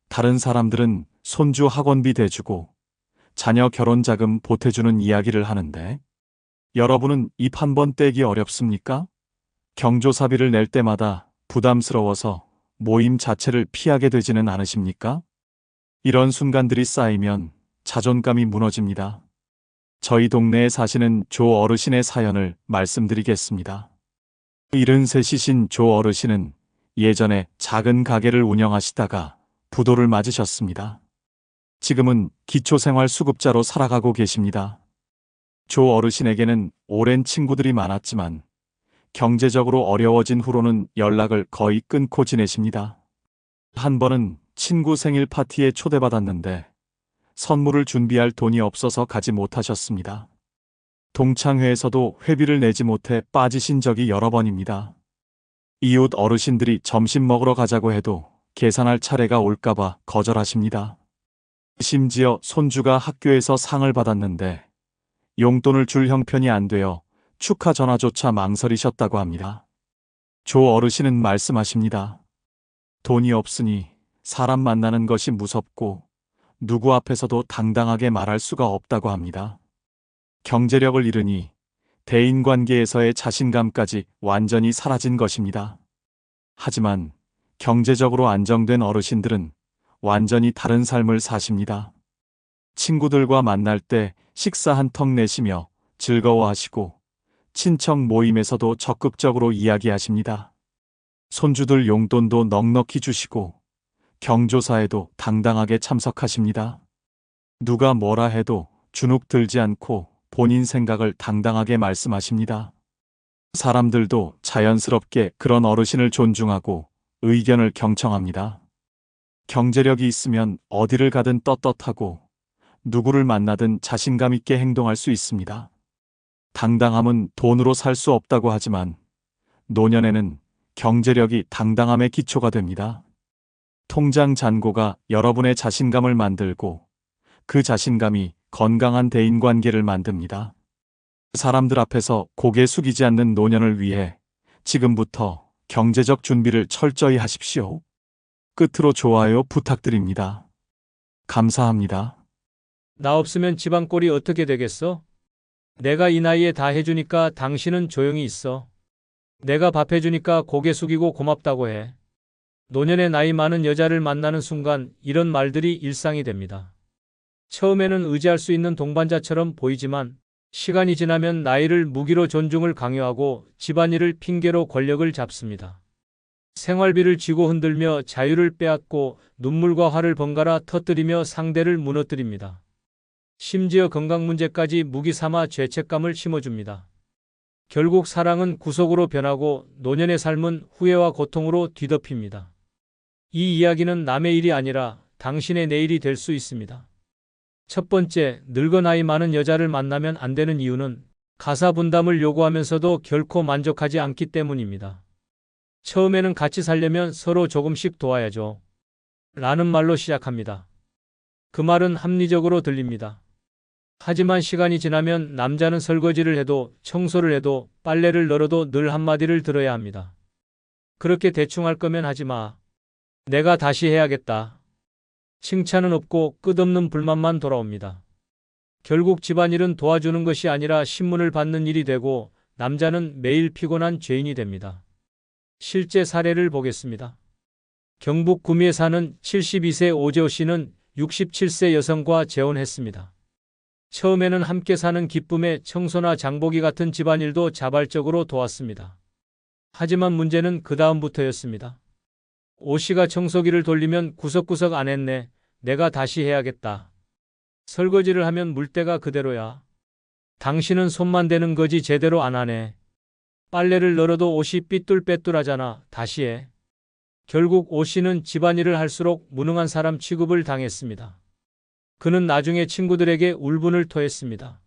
다른 사람들은 손주 학원비 대주고 자녀 결혼 자금 보태주는 이야기를 하는데 여러분은 입 한 번 떼기 어렵습니까? 경조사비를 낼 때마다 부담스러워서 모임 자체를 피하게 되지는 않으십니까? 이런 순간들이 쌓이면 자존감이 무너집니다. 저희 동네에 사시는 조 어르신의 사연을 말씀드리겠습니다. 73이신 조 어르신은 예전에 작은 가게를 운영하시다가 부도를 맞으셨습니다. 지금은 기초생활수급자로 살아가고 계십니다. 조 어르신에게는 오랜 친구들이 많았지만 경제적으로 어려워진 후로는 연락을 거의 끊고 지내십니다. 한 번은 친구 생일 파티에 초대받았는데 선물을 준비할 돈이 없어서 가지 못하셨습니다. 동창회에서도 회비를 내지 못해 빠지신 적이 여러 번입니다. 이웃 어르신들이 점심 먹으러 가자고 해도 계산할 차례가 올까봐 거절하십니다. 심지어 손주가 학교에서 상을 받았는데 용돈을 줄 형편이 안 되어 축하 전화조차 망설이셨다고 합니다. 조 어르신은 말씀하십니다. 돈이 없으니 사람 만나는 것이 무섭고 누구 앞에서도 당당하게 말할 수가 없다고 합니다. 경제력을 잃으니 대인관계에서의 자신감까지 완전히 사라진 것입니다. 하지만 경제적으로 안정된 어르신들은 완전히 다른 삶을 사십니다. 친구들과 만날 때 식사 한턱 내시며 즐거워하시고 친척 모임에서도 적극적으로 이야기하십니다. 손주들 용돈도 넉넉히 주시고 경조사에도 당당하게 참석하십니다. 누가 뭐라 해도 주눅 들지 않고 본인 생각을 당당하게 말씀하십니다. 사람들도 자연스럽게 그런 어르신을 존중하고 의견을 경청합니다. 경제력이 있으면 어디를 가든 떳떳하고 누구를 만나든 자신감 있게 행동할 수 있습니다. 당당함은 돈으로 살 수 없다고 하지만 노년에는 경제력이 당당함의 기초가 됩니다. 통장 잔고가 여러분의 자신감을 만들고 그 자신감이 건강한 대인관계를 만듭니다. 사람들 앞에서 고개 숙이지 않는 노년을 위해 지금부터 경제적 준비를 철저히 하십시오. 끝으로 좋아요 부탁드립니다. 감사합니다. 나 없으면 집안 꼴이 어떻게 되겠어? 내가 이 나이에 다 해주니까 당신은 조용히 있어. 내가 밥 해주니까 고개 숙이고 고맙다고 해. 노년의 나이 많은 여자를 만나는 순간 이런 말들이 일상이 됩니다. 처음에는 의지할 수 있는 동반자처럼 보이지만 시간이 지나면 나이를 무기로 존중을 강요하고 집안일을 핑계로 권력을 잡습니다. 생활비를 쥐고 흔들며 자유를 빼앗고 눈물과 화를 번갈아 터뜨리며 상대를 무너뜨립니다. 심지어 건강 문제까지 무기 삼아 죄책감을 심어줍니다. 결국 사랑은 구속으로 변하고 노년의 삶은 후회와 고통으로 뒤덮입니다. 이 이야기는 남의 일이 아니라 당신의 내일이 될 수 있습니다. 첫 번째, 늙어 나이 많은 여자를 만나면 안 되는 이유는 가사 분담을 요구하면서도 결코 만족하지 않기 때문입니다. 처음에는 같이 살려면 서로 조금씩 도와야죠. 라는 말로 시작합니다. 그 말은 합리적으로 들립니다. 하지만 시간이 지나면 남자는 설거지를 해도 청소를 해도 빨래를 널어도 늘 한마디를 들어야 합니다. 그렇게 대충 할 거면 하지 마. 내가 다시 해야겠다. 칭찬은 없고 끝없는 불만만 돌아옵니다. 결국 집안일은 도와주는 것이 아니라 신문을 받는 일이 되고 남자는 매일 피곤한 죄인이 됩니다. 실제 사례를 보겠습니다. 경북 구미에 사는 72세 오재호 씨는 67세 여성과 재혼했습니다. 처음에는 함께 사는 기쁨에 청소나 장보기 같은 집안일도 자발적으로 도왔습니다. 하지만 문제는 그 다음부터였습니다. 오 씨가 청소기를 돌리면 구석구석 안 했네. 내가 다시 해야겠다. 설거지를 하면 물때가 그대로야. 당신은 손만 대는 거지 제대로 안 하네. 빨래를 널어도 옷이 삐뚤빼뚤하잖아. 다시 해. 결국 오 씨는 집안일을 할수록 무능한 사람 취급을 당했습니다. 그는 나중에 친구들에게 울분을 토했습니다.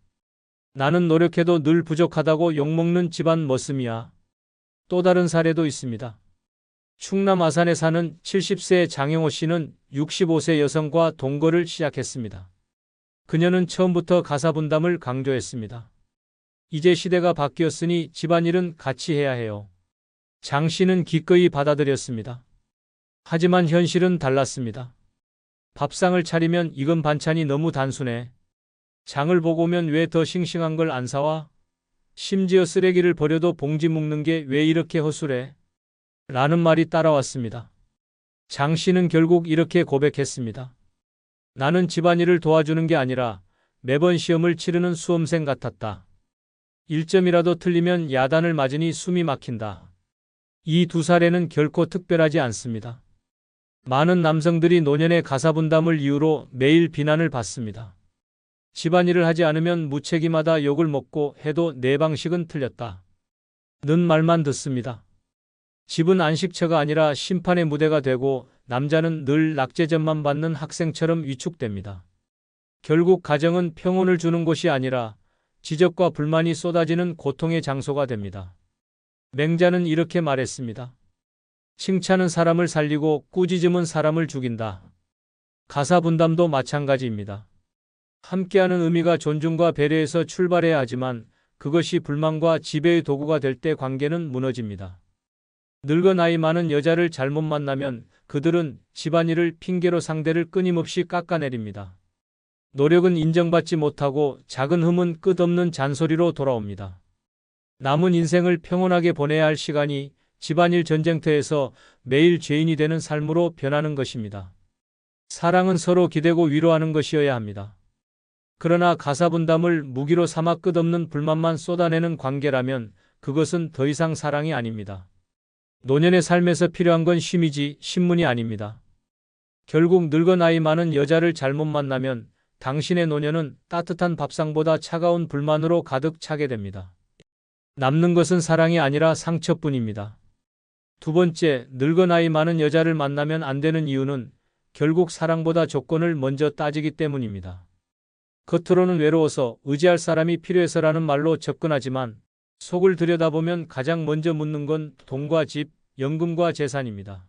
나는 노력해도 늘 부족하다고 욕먹는 집안 머슴이야. 또 다른 사례도 있습니다. 충남 아산에 사는 70세 장영호 씨는 65세 여성과 동거를 시작했습니다. 그녀는 처음부터 가사 분담을 강조했습니다. 이제 시대가 바뀌었으니 집안일은 같이 해야 해요. 장 씨는 기꺼이 받아들였습니다. 하지만 현실은 달랐습니다. 밥상을 차리면 익은 반찬이 너무 단순해. 장을 보고 오면 왜 더 싱싱한 걸 안 사와? 심지어 쓰레기를 버려도 봉지 묶는 게 왜 이렇게 허술해? 라는 말이 따라왔습니다. 장 씨는 결국 이렇게 고백했습니다. 나는 집안일을 도와주는 게 아니라 매번 시험을 치르는 수험생 같았다. 1점이라도 틀리면 야단을 맞으니 숨이 막힌다. 이 두 사례는 결코 특별하지 않습니다. 많은 남성들이 노년의 가사 분담을 이유로 매일 비난을 받습니다. 집안일을 하지 않으면 무책임하다 욕을 먹고 해도 내 방식은 틀렸다. 는 말만 듣습니다. 집은 안식처가 아니라 심판의 무대가 되고 남자는 늘 낙제점만 받는 학생처럼 위축됩니다. 결국 가정은 평온을 주는 곳이 아니라 지적과 불만이 쏟아지는 고통의 장소가 됩니다. 맹자는 이렇게 말했습니다. 칭찬은 사람을 살리고 꾸짖음은 사람을 죽인다. 가사 분담도 마찬가지입니다. 함께하는 의미가 존중과 배려에서 출발해야 하지만 그것이 불만과 지배의 도구가 될 때 관계는 무너집니다. 늙어 나이 많은 여자를 잘못 만나면 그들은 집안일을 핑계로 상대를 끊임없이 깎아내립니다. 노력은 인정받지 못하고 작은 흠은 끝없는 잔소리로 돌아옵니다. 남은 인생을 평온하게 보내야 할 시간이 집안일 전쟁터에서 매일 죄인이 되는 삶으로 변하는 것입니다. 사랑은 서로 기대고 위로하는 것이어야 합니다. 그러나 가사 분담을 무기로 삼아 끝없는 불만만 쏟아내는 관계라면 그것은 더 이상 사랑이 아닙니다. 노년의 삶에서 필요한 건 쉼이지 신문이 아닙니다. 결국 늙어 나이 많은 여자를 잘못 만나면 당신의 노년은 따뜻한 밥상보다 차가운 불만으로 가득 차게 됩니다. 남는 것은 사랑이 아니라 상처뿐입니다. 두 번째, 늙어 나이 많은 여자를 만나면 안 되는 이유는 결국 사랑보다 조건을 먼저 따지기 때문입니다. 겉으로는 외로워서 의지할 사람이 필요해서라는 말로 접근하지만 속을 들여다보면 가장 먼저 묻는 건 돈과 집, 연금과 재산입니다.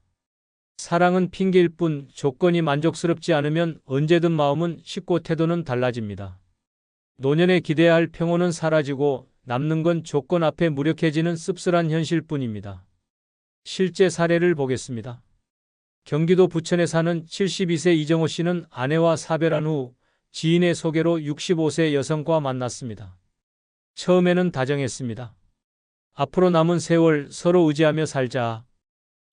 사랑은 핑계일 뿐 조건이 만족스럽지 않으면 언제든 마음은 식고 태도는 달라집니다. 노년에 기대야 할 평온은 사라지고 남는 건 조건 앞에 무력해지는 씁쓸한 현실뿐입니다. 실제 사례를 보겠습니다. 경기도 부천에 사는 72세 이정호 씨는 아내와 사별한 후 지인의 소개로 65세 여성과 만났습니다. 처음에는 다정했습니다. 앞으로 남은 세월 서로 의지하며 살자.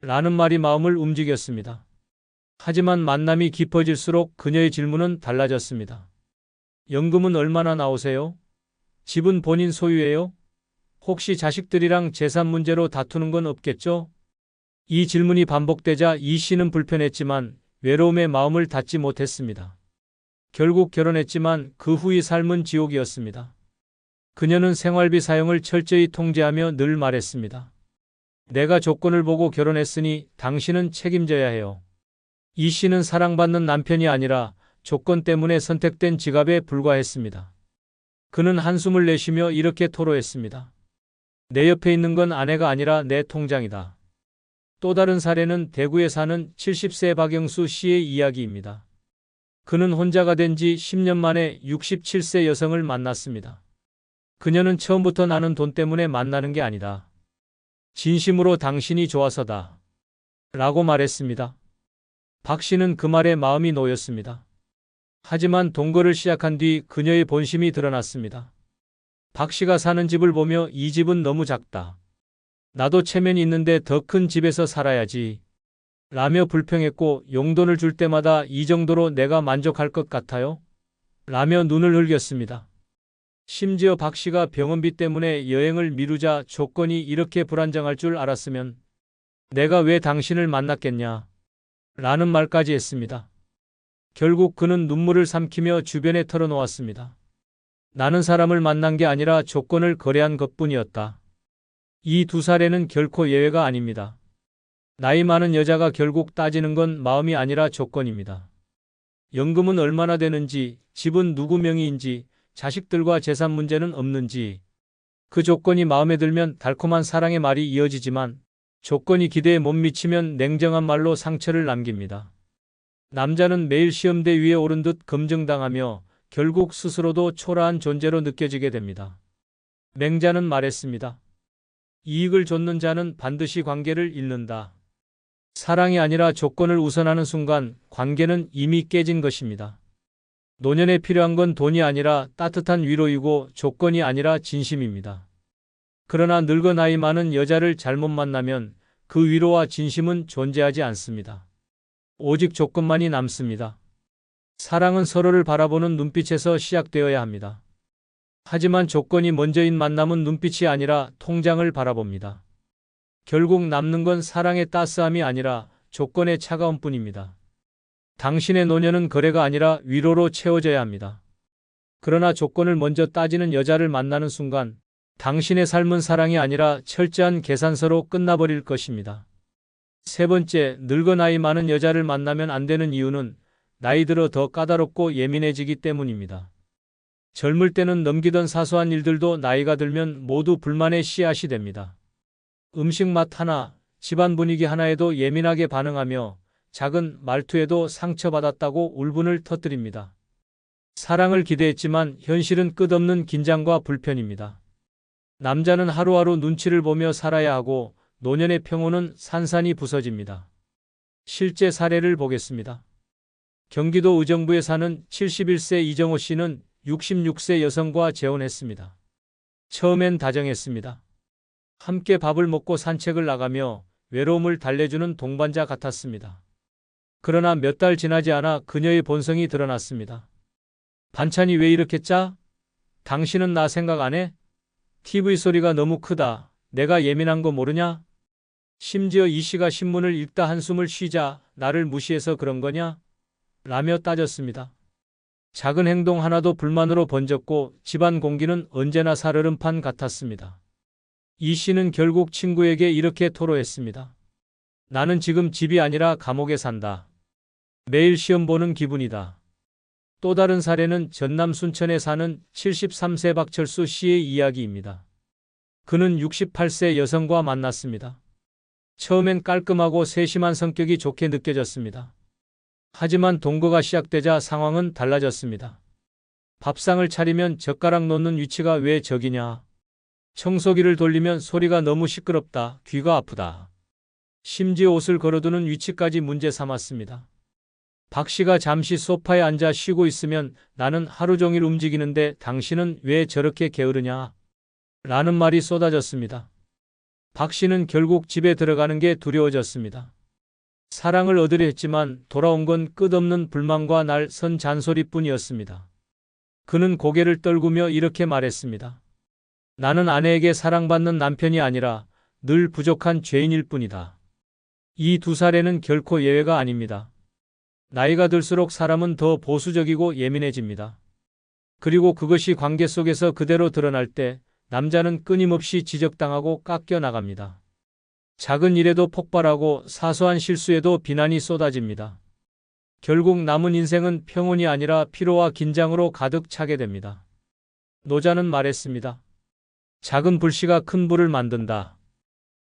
라는 말이 마음을 움직였습니다. 하지만 만남이 깊어질수록 그녀의 질문은 달라졌습니다. 연금은 얼마나 나오세요? 집은 본인 소유예요? 혹시 자식들이랑 재산 문제로 다투는 건 없겠죠? 이 질문이 반복되자 이 씨는 불편했지만 외로움에 마음을 닫지 못했습니다. 결국 결혼했지만 그 후의 삶은 지옥이었습니다. 그녀는 생활비 사용을 철저히 통제하며 늘 말했습니다. 내가 조건을 보고 결혼했으니 당신은 책임져야 해요. 이 씨는 사랑받는 남편이 아니라 조건 때문에 선택된 지갑에 불과했습니다. 그는 한숨을 내쉬며 이렇게 토로했습니다. 내 옆에 있는 건 아내가 아니라 내 통장이다. 또 다른 사례는 대구에 사는 70세 박영수 씨의 이야기입니다. 그는 혼자가 된 지 10년 만에 67세 여성을 만났습니다. 그녀는 처음부터 나는 돈 때문에 만나는 게 아니다. 진심으로 당신이 좋아서다. 라고 말했습니다. 박 씨는 그 말에 마음이 놓였습니다. 하지만 동거를 시작한 뒤 그녀의 본심이 드러났습니다. 박 씨가 사는 집을 보며 이 집은 너무 작다. 나도 체면이 있는데 더 큰 집에서 살아야지. 라며 불평했고 용돈을 줄 때마다 이 정도로 내가 만족할 것 같아요? 라며 눈을 흘겼습니다. 심지어 박 씨가 병원비 때문에 여행을 미루자 조건이 이렇게 불안정할 줄 알았으면 내가 왜 당신을 만났겠냐? 라는 말까지 했습니다. 결국 그는 눈물을 삼키며 주변에 털어놓았습니다. 나는 사람을 만난 게 아니라 조건을 거래한 것뿐이었다. 이 두 사례는 결코 예외가 아닙니다. 나이 많은 여자가 결국 따지는 건 마음이 아니라 조건입니다. 연금은 얼마나 되는지, 집은 누구 명의인지, 자식들과 재산 문제는 없는지. 그 조건이 마음에 들면 달콤한 사랑의 말이 이어지지만 조건이 기대에 못 미치면 냉정한 말로 상처를 남깁니다. 남자는 매일 시험대 위에 오른 듯 검증당하며 결국 스스로도 초라한 존재로 느껴지게 됩니다. 맹자는 말했습니다. 이익을 좇는 자는 반드시 관계를 잃는다. 사랑이 아니라 조건을 우선하는 순간 관계는 이미 깨진 것입니다. 노년에 필요한 건 돈이 아니라 따뜻한 위로이고 조건이 아니라 진심입니다. 그러나 늙어 나이 많은 여자를 잘못 만나면 그 위로와 진심은 존재하지 않습니다. 오직 조건만이 남습니다. 사랑은 서로를 바라보는 눈빛에서 시작되어야 합니다. 하지만 조건이 먼저인 만남은 눈빛이 아니라 통장을 바라봅니다. 결국 남는 건 사랑의 따스함이 아니라 조건의 차가움뿐입니다. 당신의 노년은 거래가 아니라 위로로 채워져야 합니다. 그러나 조건을 먼저 따지는 여자를 만나는 순간 당신의 삶은 사랑이 아니라 철저한 계산서로 끝나버릴 것입니다. 세 번째, 늙어 나이 많은 여자를 만나면 안 되는 이유는 나이 들어 더 까다롭고 예민해지기 때문입니다. 젊을 때는 넘기던 사소한 일들도 나이가 들면 모두 불만의 씨앗이 됩니다. 음식 맛 하나, 집안 분위기 하나에도 예민하게 반응하며 작은 말투에도 상처받았다고 울분을 터뜨립니다. 사랑을 기대했지만 현실은 끝없는 긴장과 불편입니다. 남자는 하루하루 눈치를 보며 살아야 하고 노년의 평온은 산산이 부서집니다. 실제 사례를 보겠습니다. 경기도 의정부에 사는 71세 이정호 씨는 66세 여성과 재혼했습니다. 처음엔 다정했습니다. 함께 밥을 먹고 산책을 나가며 외로움을 달래주는 동반자 같았습니다. 그러나 몇 달 지나지 않아 그녀의 본성이 드러났습니다. 반찬이 왜 이렇게 짜? 당신은 나 생각 안 해? TV 소리가 너무 크다. 내가 예민한 거 모르냐? 심지어 이 씨가 신문을 읽다 한숨을 쉬자 나를 무시해서 그런 거냐? 라며 따졌습니다. 작은 행동 하나도 불만으로 번졌고 집안 공기는 언제나 살얼음판 같았습니다. 이 씨는 결국 친구에게 이렇게 토로했습니다. 나는 지금 집이 아니라 감옥에 산다. 매일 시험 보는 기분이다. 또 다른 사례는 전남 순천에 사는 73세 박철수 씨의 이야기입니다. 그는 68세 여성과 만났습니다. 처음엔 깔끔하고 세심한 성격이 좋게 느껴졌습니다. 하지만 동거가 시작되자 상황은 달라졌습니다. 밥상을 차리면 젓가락 놓는 위치가 왜 저기냐? 청소기를 돌리면 소리가 너무 시끄럽다. 귀가 아프다. 심지어 옷을 걸어두는 위치까지 문제 삼았습니다. 박 씨가 잠시 소파에 앉아 쉬고 있으면 나는 하루 종일 움직이는데 당신은 왜 저렇게 게으르냐? 라는 말이 쏟아졌습니다. 박 씨는 결국 집에 들어가는 게 두려워졌습니다. 사랑을 얻으려 했지만 돌아온 건 끝없는 불만과 날 선 잔소리뿐이었습니다. 그는 고개를 떨구며 이렇게 말했습니다. 나는 아내에게 사랑받는 남편이 아니라 늘 부족한 죄인일 뿐이다. 이 두 사례는 결코 예외가 아닙니다. 나이가 들수록 사람은 더 보수적이고 예민해집니다. 그리고 그것이 관계 속에서 그대로 드러날 때 남자는 끊임없이 지적당하고 깎여 나갑니다. 작은 일에도 폭발하고 사소한 실수에도 비난이 쏟아집니다. 결국 남은 인생은 평온이 아니라 피로와 긴장으로 가득 차게 됩니다. 노자는 말했습니다. 작은 불씨가 큰 불을 만든다.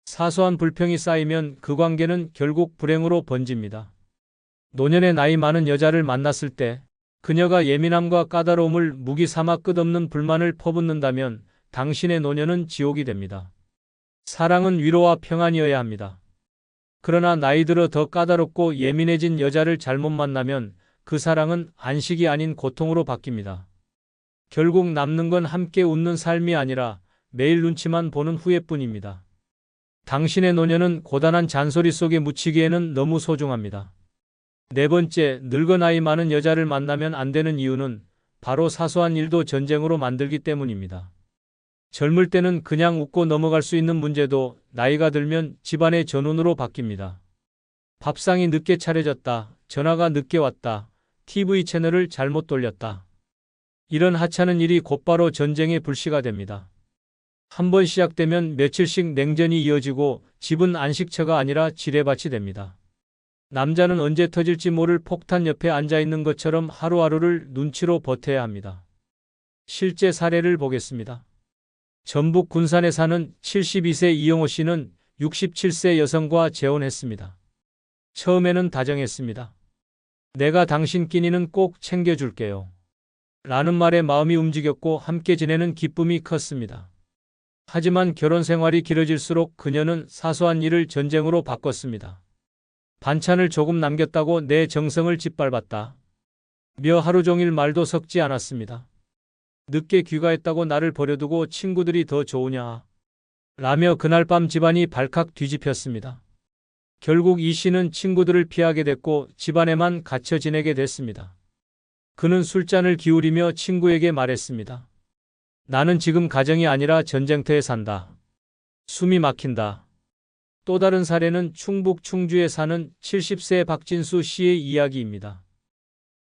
사소한 불평이 쌓이면 그 관계는 결국 불행으로 번집니다. 노년의 나이 많은 여자를 만났을 때 그녀가 예민함과 까다로움을 무기 삼아 끝없는 불만을 퍼붓는다면 당신의 노년은 지옥이 됩니다. 사랑은 위로와 평안이어야 합니다. 그러나 나이 들어 더 까다롭고 예민해진 여자를 잘못 만나면 그 사랑은 안식이 아닌 고통으로 바뀝니다. 결국 남는 건 함께 웃는 삶이 아니라 매일 눈치만 보는 후회뿐입니다. 당신의 노년은 고단한 잔소리 속에 묻히기에는 너무 소중합니다. 네 번째, 늙어 나이 많은 여자를 만나면 안 되는 이유는 바로 사소한 일도 전쟁으로 만들기 때문입니다. 젊을 때는 그냥 웃고 넘어갈 수 있는 문제도 나이가 들면 집안의 전운으로 바뀝니다. 밥상이 늦게 차려졌다. 전화가 늦게 왔다. TV 채널을 잘못 돌렸다. 이런 하찮은 일이 곧바로 전쟁의 불씨가 됩니다. 한번 시작되면 며칠씩 냉전이 이어지고 집은 안식처가 아니라 지뢰밭이 됩니다. 남자는 언제 터질지 모를 폭탄 옆에 앉아 있는 것처럼 하루하루를 눈치로 버텨야 합니다. 실제 사례를 보겠습니다. 전북 군산에 사는 72세 이영호 씨는 67세 여성과 재혼했습니다. 처음에는 다정했습니다. 내가 당신 끼니는 꼭 챙겨줄게요. 라는 말에 마음이 움직였고 함께 지내는 기쁨이 컸습니다. 하지만 결혼 생활이 길어질수록 그녀는 사소한 일을 전쟁으로 바꿨습니다. 반찬을 조금 남겼다고 내 정성을 짓밟았다. 하루 종일 말도 섞지 않았습니다. 늦게 귀가했다고 나를 버려두고 친구들이 더 좋으냐? 라며 그날 밤 집안이 발칵 뒤집혔습니다. 결국 이 씨는 친구들을 피하게 됐고 집안에만 갇혀 지내게 됐습니다. 그는 술잔을 기울이며 친구에게 말했습니다. 나는 지금 가정이 아니라 전쟁터에 산다. 숨이 막힌다. 또 다른 사례는 충북 충주에 사는 70세 박진수 씨의 이야기입니다.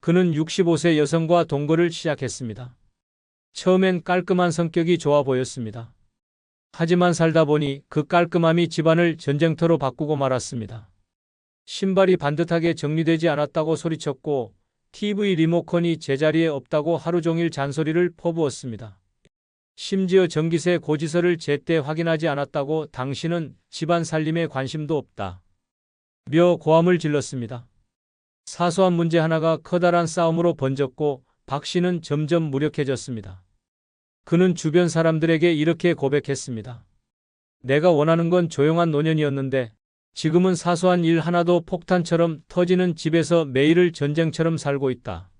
그는 65세 여성과 동거를 시작했습니다. 처음엔 깔끔한 성격이 좋아 보였습니다. 하지만 살다 보니 그 깔끔함이 집안을 전쟁터로 바꾸고 말았습니다. 신발이 반듯하게 정리되지 않았다고 소리쳤고 TV 리모컨이 제자리에 없다고 하루 종일 잔소리를 퍼부었습니다. 심지어 전기세 고지서를 제때 확인하지 않았다고 당신은 집안 살림에 관심도 없다. 고함을 질렀습니다. 사소한 문제 하나가 커다란 싸움으로 번졌고 박 씨는 점점 무력해졌습니다. 그는 주변 사람들에게 이렇게 고백했습니다. 내가 원하는 건 조용한 노년이었는데 지금은 사소한 일 하나도 폭탄처럼 터지는 집에서 매일을 전쟁처럼 살고 있다.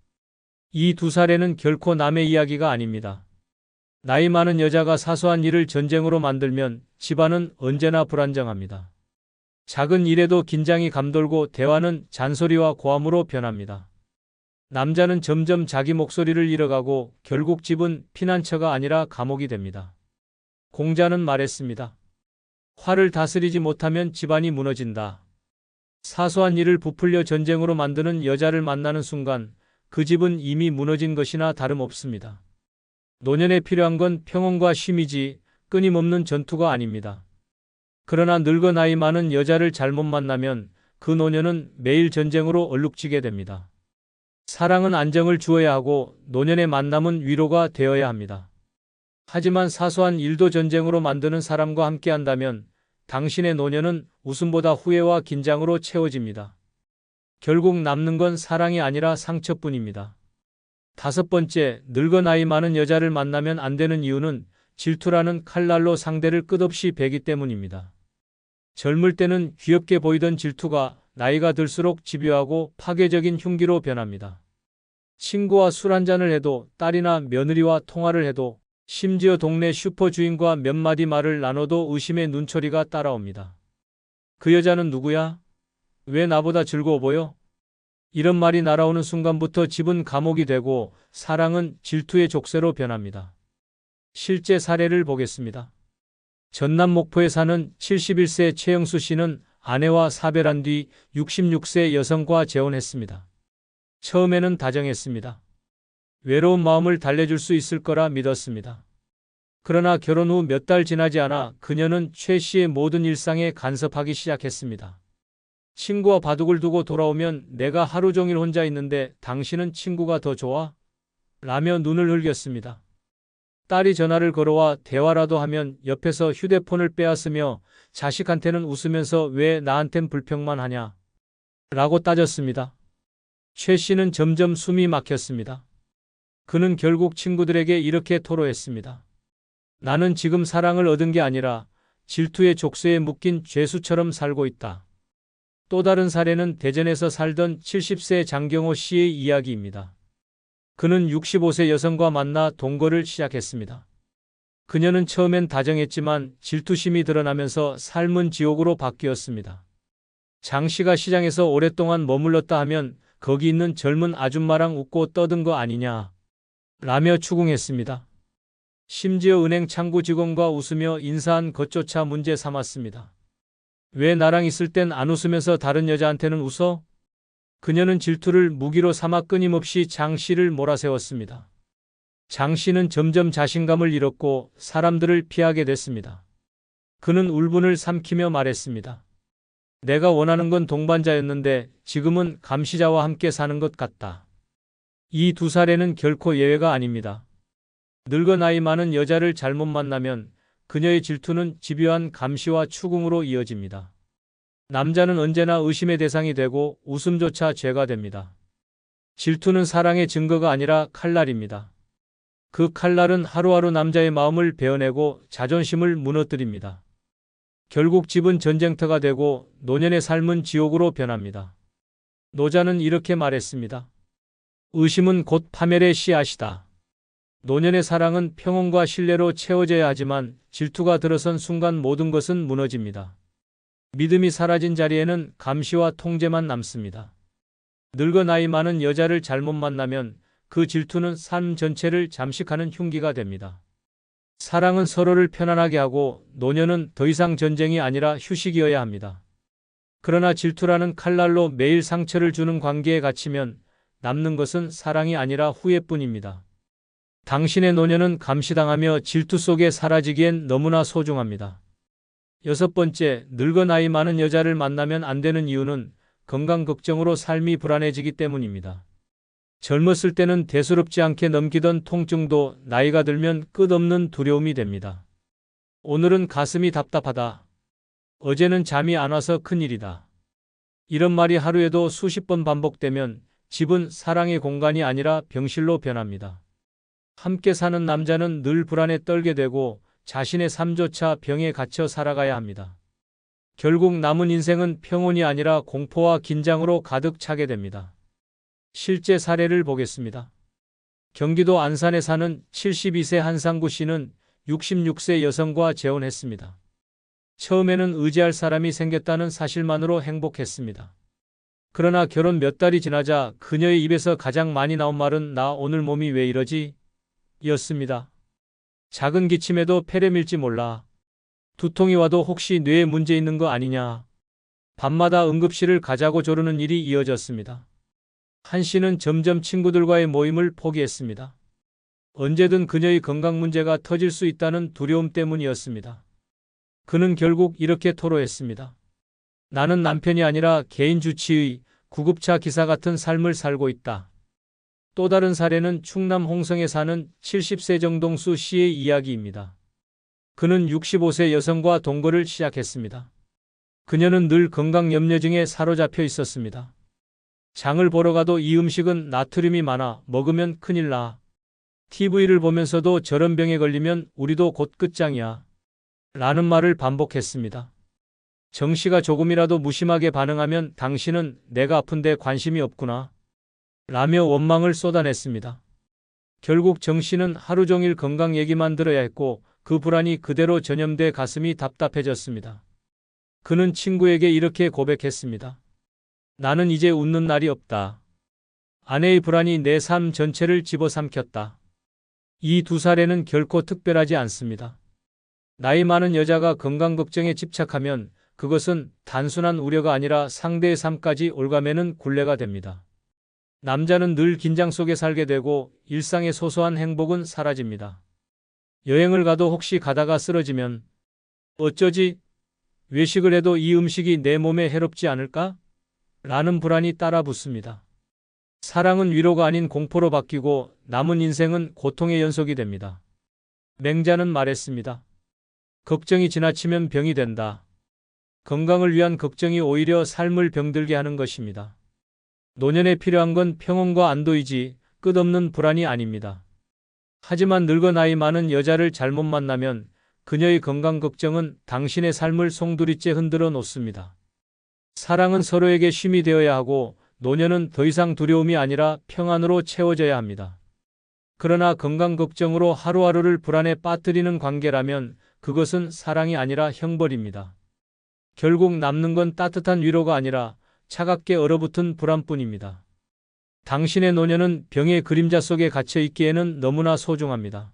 이 두 사례는 결코 남의 이야기가 아닙니다. 나이 많은 여자가 사소한 일을 전쟁으로 만들면 집안은 언제나 불안정합니다. 작은 일에도 긴장이 감돌고 대화는 잔소리와 고함으로 변합니다. 남자는 점점 자기 목소리를 잃어가고 결국 집은 피난처가 아니라 감옥이 됩니다. 공자는 말했습니다. 화를 다스리지 못하면 집안이 무너진다. 사소한 일을 부풀려 전쟁으로 만드는 여자를 만나는 순간 그 집은 이미 무너진 것이나 다름없습니다. 노년에 필요한 건 평온과 쉼이지 끊임없는 전투가 아닙니다. 그러나 늙어 나이 많은 여자를 잘못 만나면 그 노년은 매일 전쟁으로 얼룩지게 됩니다. 사랑은 안정을 주어야 하고 노년의 만남은 위로가 되어야 합니다. 하지만 사소한 일도 전쟁으로 만드는 사람과 함께한다면 당신의 노년은 웃음보다 후회와 긴장으로 채워집니다. 결국 남는 건 사랑이 아니라 상처뿐입니다. 다섯 번째, 늙어 나이 많은 여자를 만나면 안 되는 이유는 질투라는 칼날로 상대를 끝없이 베기 때문입니다. 젊을 때는 귀엽게 보이던 질투가 나이가 들수록 집요하고 파괴적인 흉기로 변합니다. 친구와 술 한잔을 해도 딸이나 며느리와 통화를 해도 심지어 동네 슈퍼 주인과 몇 마디 말을 나눠도 의심의 눈초리가 따라옵니다. 그 여자는 누구야? 왜 나보다 즐거워 보여? 이런 말이 날아오는 순간부터 집은 감옥이 되고 사랑은 질투의 족쇄로 변합니다. 실제 사례를 보겠습니다. 전남 목포에 사는 71세 최영수 씨는 아내와 사별한 뒤 66세 여성과 재혼했습니다. 처음에는 다정했습니다. 외로운 마음을 달래줄 수 있을 거라 믿었습니다. 그러나 결혼 후 몇 달 지나지 않아 그녀는 최 씨의 모든 일상에 간섭하기 시작했습니다. 친구와 바둑을 두고 돌아오면 내가 하루 종일 혼자 있는데 당신은 친구가 더 좋아? 라며 눈을 흘겼습니다. 딸이 전화를 걸어와 대화라도 하면 옆에서 휴대폰을 빼앗으며 자식한테는 웃으면서 왜 나한텐 불평만 하냐? 라고 따졌습니다. 최 씨는 점점 숨이 막혔습니다. 그는 결국 친구들에게 이렇게 토로했습니다. 나는 지금 사랑을 얻은 게 아니라 질투의 족쇄에 묶인 죄수처럼 살고 있다. 또 다른 사례는 대전에서 살던 70세 장경호 씨의 이야기입니다. 그는 65세 여성과 만나 동거를 시작했습니다. 그녀는 처음엔 다정했지만 질투심이 드러나면서 삶은 지옥으로 바뀌었습니다. 장 씨가 시장에서 오랫동안 머물렀다 하면 거기 있는 젊은 아줌마랑 웃고 떠든 거 아니냐 라며 추궁했습니다. 심지어 은행 창구 직원과 웃으며 인사한 것조차 문제 삼았습니다. 왜 나랑 있을 땐 안 웃으면서 다른 여자한테는 웃어? 그녀는 질투를 무기로 삼아 끊임없이 장 씨를 몰아세웠습니다. 장 씨는 점점 자신감을 잃었고 사람들을 피하게 됐습니다. 그는 울분을 삼키며 말했습니다. 내가 원하는 건 동반자였는데 지금은 감시자와 함께 사는 것 같다. 이 두 사례는 결코 예외가 아닙니다. 늙어 나이 많은 여자를 잘못 만나면 그녀의 질투는 집요한 감시와 추궁으로 이어집니다. 남자는 언제나 의심의 대상이 되고 웃음조차 죄가 됩니다. 질투는 사랑의 증거가 아니라 칼날입니다. 그 칼날은 하루하루 남자의 마음을 베어내고 자존심을 무너뜨립니다. 결국 집은 전쟁터가 되고 노년의 삶은 지옥으로 변합니다. 노자는 이렇게 말했습니다. 의심은 곧 파멸의 씨앗이다. 노년의 사랑은 평온과 신뢰로 채워져야 하지만 질투가 들어선 순간 모든 것은 무너집니다. 믿음이 사라진 자리에는 감시와 통제만 남습니다. 늙어 나이 많은 여자를 잘못 만나면 그 질투는 삶 전체를 잠식하는 흉기가 됩니다. 사랑은 서로를 편안하게 하고 노년은 더 이상 전쟁이 아니라 휴식이어야 합니다. 그러나 질투라는 칼날로 매일 상처를 주는 관계에 갇히면 남는 것은 사랑이 아니라 후회뿐입니다. 당신의 노년은 감시당하며 질투 속에 사라지기엔 너무나 소중합니다. 6번째, 늙어 나이 많은 여자를 만나면 안 되는 이유는 건강 걱정으로 삶이 불안해지기 때문입니다. 젊었을 때는 대수롭지 않게 넘기던 통증도 나이가 들면 끝없는 두려움이 됩니다. 오늘은 가슴이 답답하다. 어제는 잠이 안 와서 큰일이다. 이런 말이 하루에도 수십 번 반복되면 집은 사랑의 공간이 아니라 병실로 변합니다. 함께 사는 남자는 늘 불안에 떨게 되고 자신의 삶조차 병에 갇혀 살아가야 합니다. 결국 남은 인생은 평온이 아니라 공포와 긴장으로 가득 차게 됩니다. 실제 사례를 보겠습니다. 경기도 안산에 사는 72세 한상구 씨는 66세 여성과 재혼했습니다. 처음에는 의지할 사람이 생겼다는 사실만으로 행복했습니다. 그러나 결혼 몇 달이 지나자 그녀의 입에서 가장 많이 나온 말은 나 오늘 몸이 왜 이러지? 였습니다. 작은 기침에도 폐렴 밀지 몰라. 두통이 와도 혹시 뇌에 문제 있는 거 아니냐. 밤마다 응급실을 가자고 조르는 일이 이어졌습니다. 한 씨는 점점 친구들과의 모임을 포기했습니다. 언제든 그녀의 건강 문제가 터질 수 있다는 두려움 때문이었습니다. 그는 결국 이렇게 토로했습니다. 나는 남편이 아니라 개인 주치의, 구급차 기사 같은 삶을 살고 있다. 또 다른 사례는 충남 홍성에 사는 70세 정동수 씨의 이야기입니다. 그는 65세 여성과 동거를 시작했습니다. 그녀는 늘 건강 염려증에 사로잡혀 있었습니다. 장을 보러 가도 이 음식은 나트륨이 많아 먹으면 큰일 나. TV를 보면서도 저런 병에 걸리면 우리도 곧 끝장이야. 라는 말을 반복했습니다. 정 씨가 조금이라도 무심하게 반응하면 당신은 내가 아픈데 관심이 없구나. 라며 원망을 쏟아냈습니다. 결국 정 씨는 하루 종일 건강 얘기만 들어야 했고 그 불안이 그대로 전염돼 가슴이 답답해졌습니다. 그는 친구에게 이렇게 고백했습니다. 나는 이제 웃는 날이 없다. 아내의 불안이 내 삶 전체를 집어삼켰다. 이 두 사례는 결코 특별하지 않습니다. 나이 많은 여자가 건강 걱정에 집착하면 그것은 단순한 우려가 아니라 상대의 삶까지 옭아매는 굴레가 됩니다. 남자는 늘 긴장 속에 살게 되고 일상의 소소한 행복은 사라집니다. 여행을 가도 혹시 가다가 쓰러지면 어쩌지? 외식을 해도 이 음식이 내 몸에 해롭지 않을까? 라는 불안이 따라 붙습니다. 사랑은 위로가 아닌 공포로 바뀌고 남은 인생은 고통의 연속이 됩니다. 맹자는 말했습니다. 걱정이 지나치면 병이 된다. 건강을 위한 걱정이 오히려 삶을 병들게 하는 것입니다. 노년에 필요한 건 평온과 안도이지 끝없는 불안이 아닙니다. 하지만 늙어 나이 많은 여자를 잘못 만나면 그녀의 건강 걱정은 당신의 삶을 송두리째 흔들어 놓습니다. 사랑은 서로에게 쉼이 되어야 하고 노년은 더 이상 두려움이 아니라 평안으로 채워져야 합니다. 그러나 건강 걱정으로 하루하루를 불안에 빠뜨리는 관계라면 그것은 사랑이 아니라 형벌입니다. 결국 남는 건 따뜻한 위로가 아니라 차갑게 얼어붙은 불안뿐입니다. 당신의 노년은 병의 그림자 속에 갇혀 있기에는 너무나 소중합니다.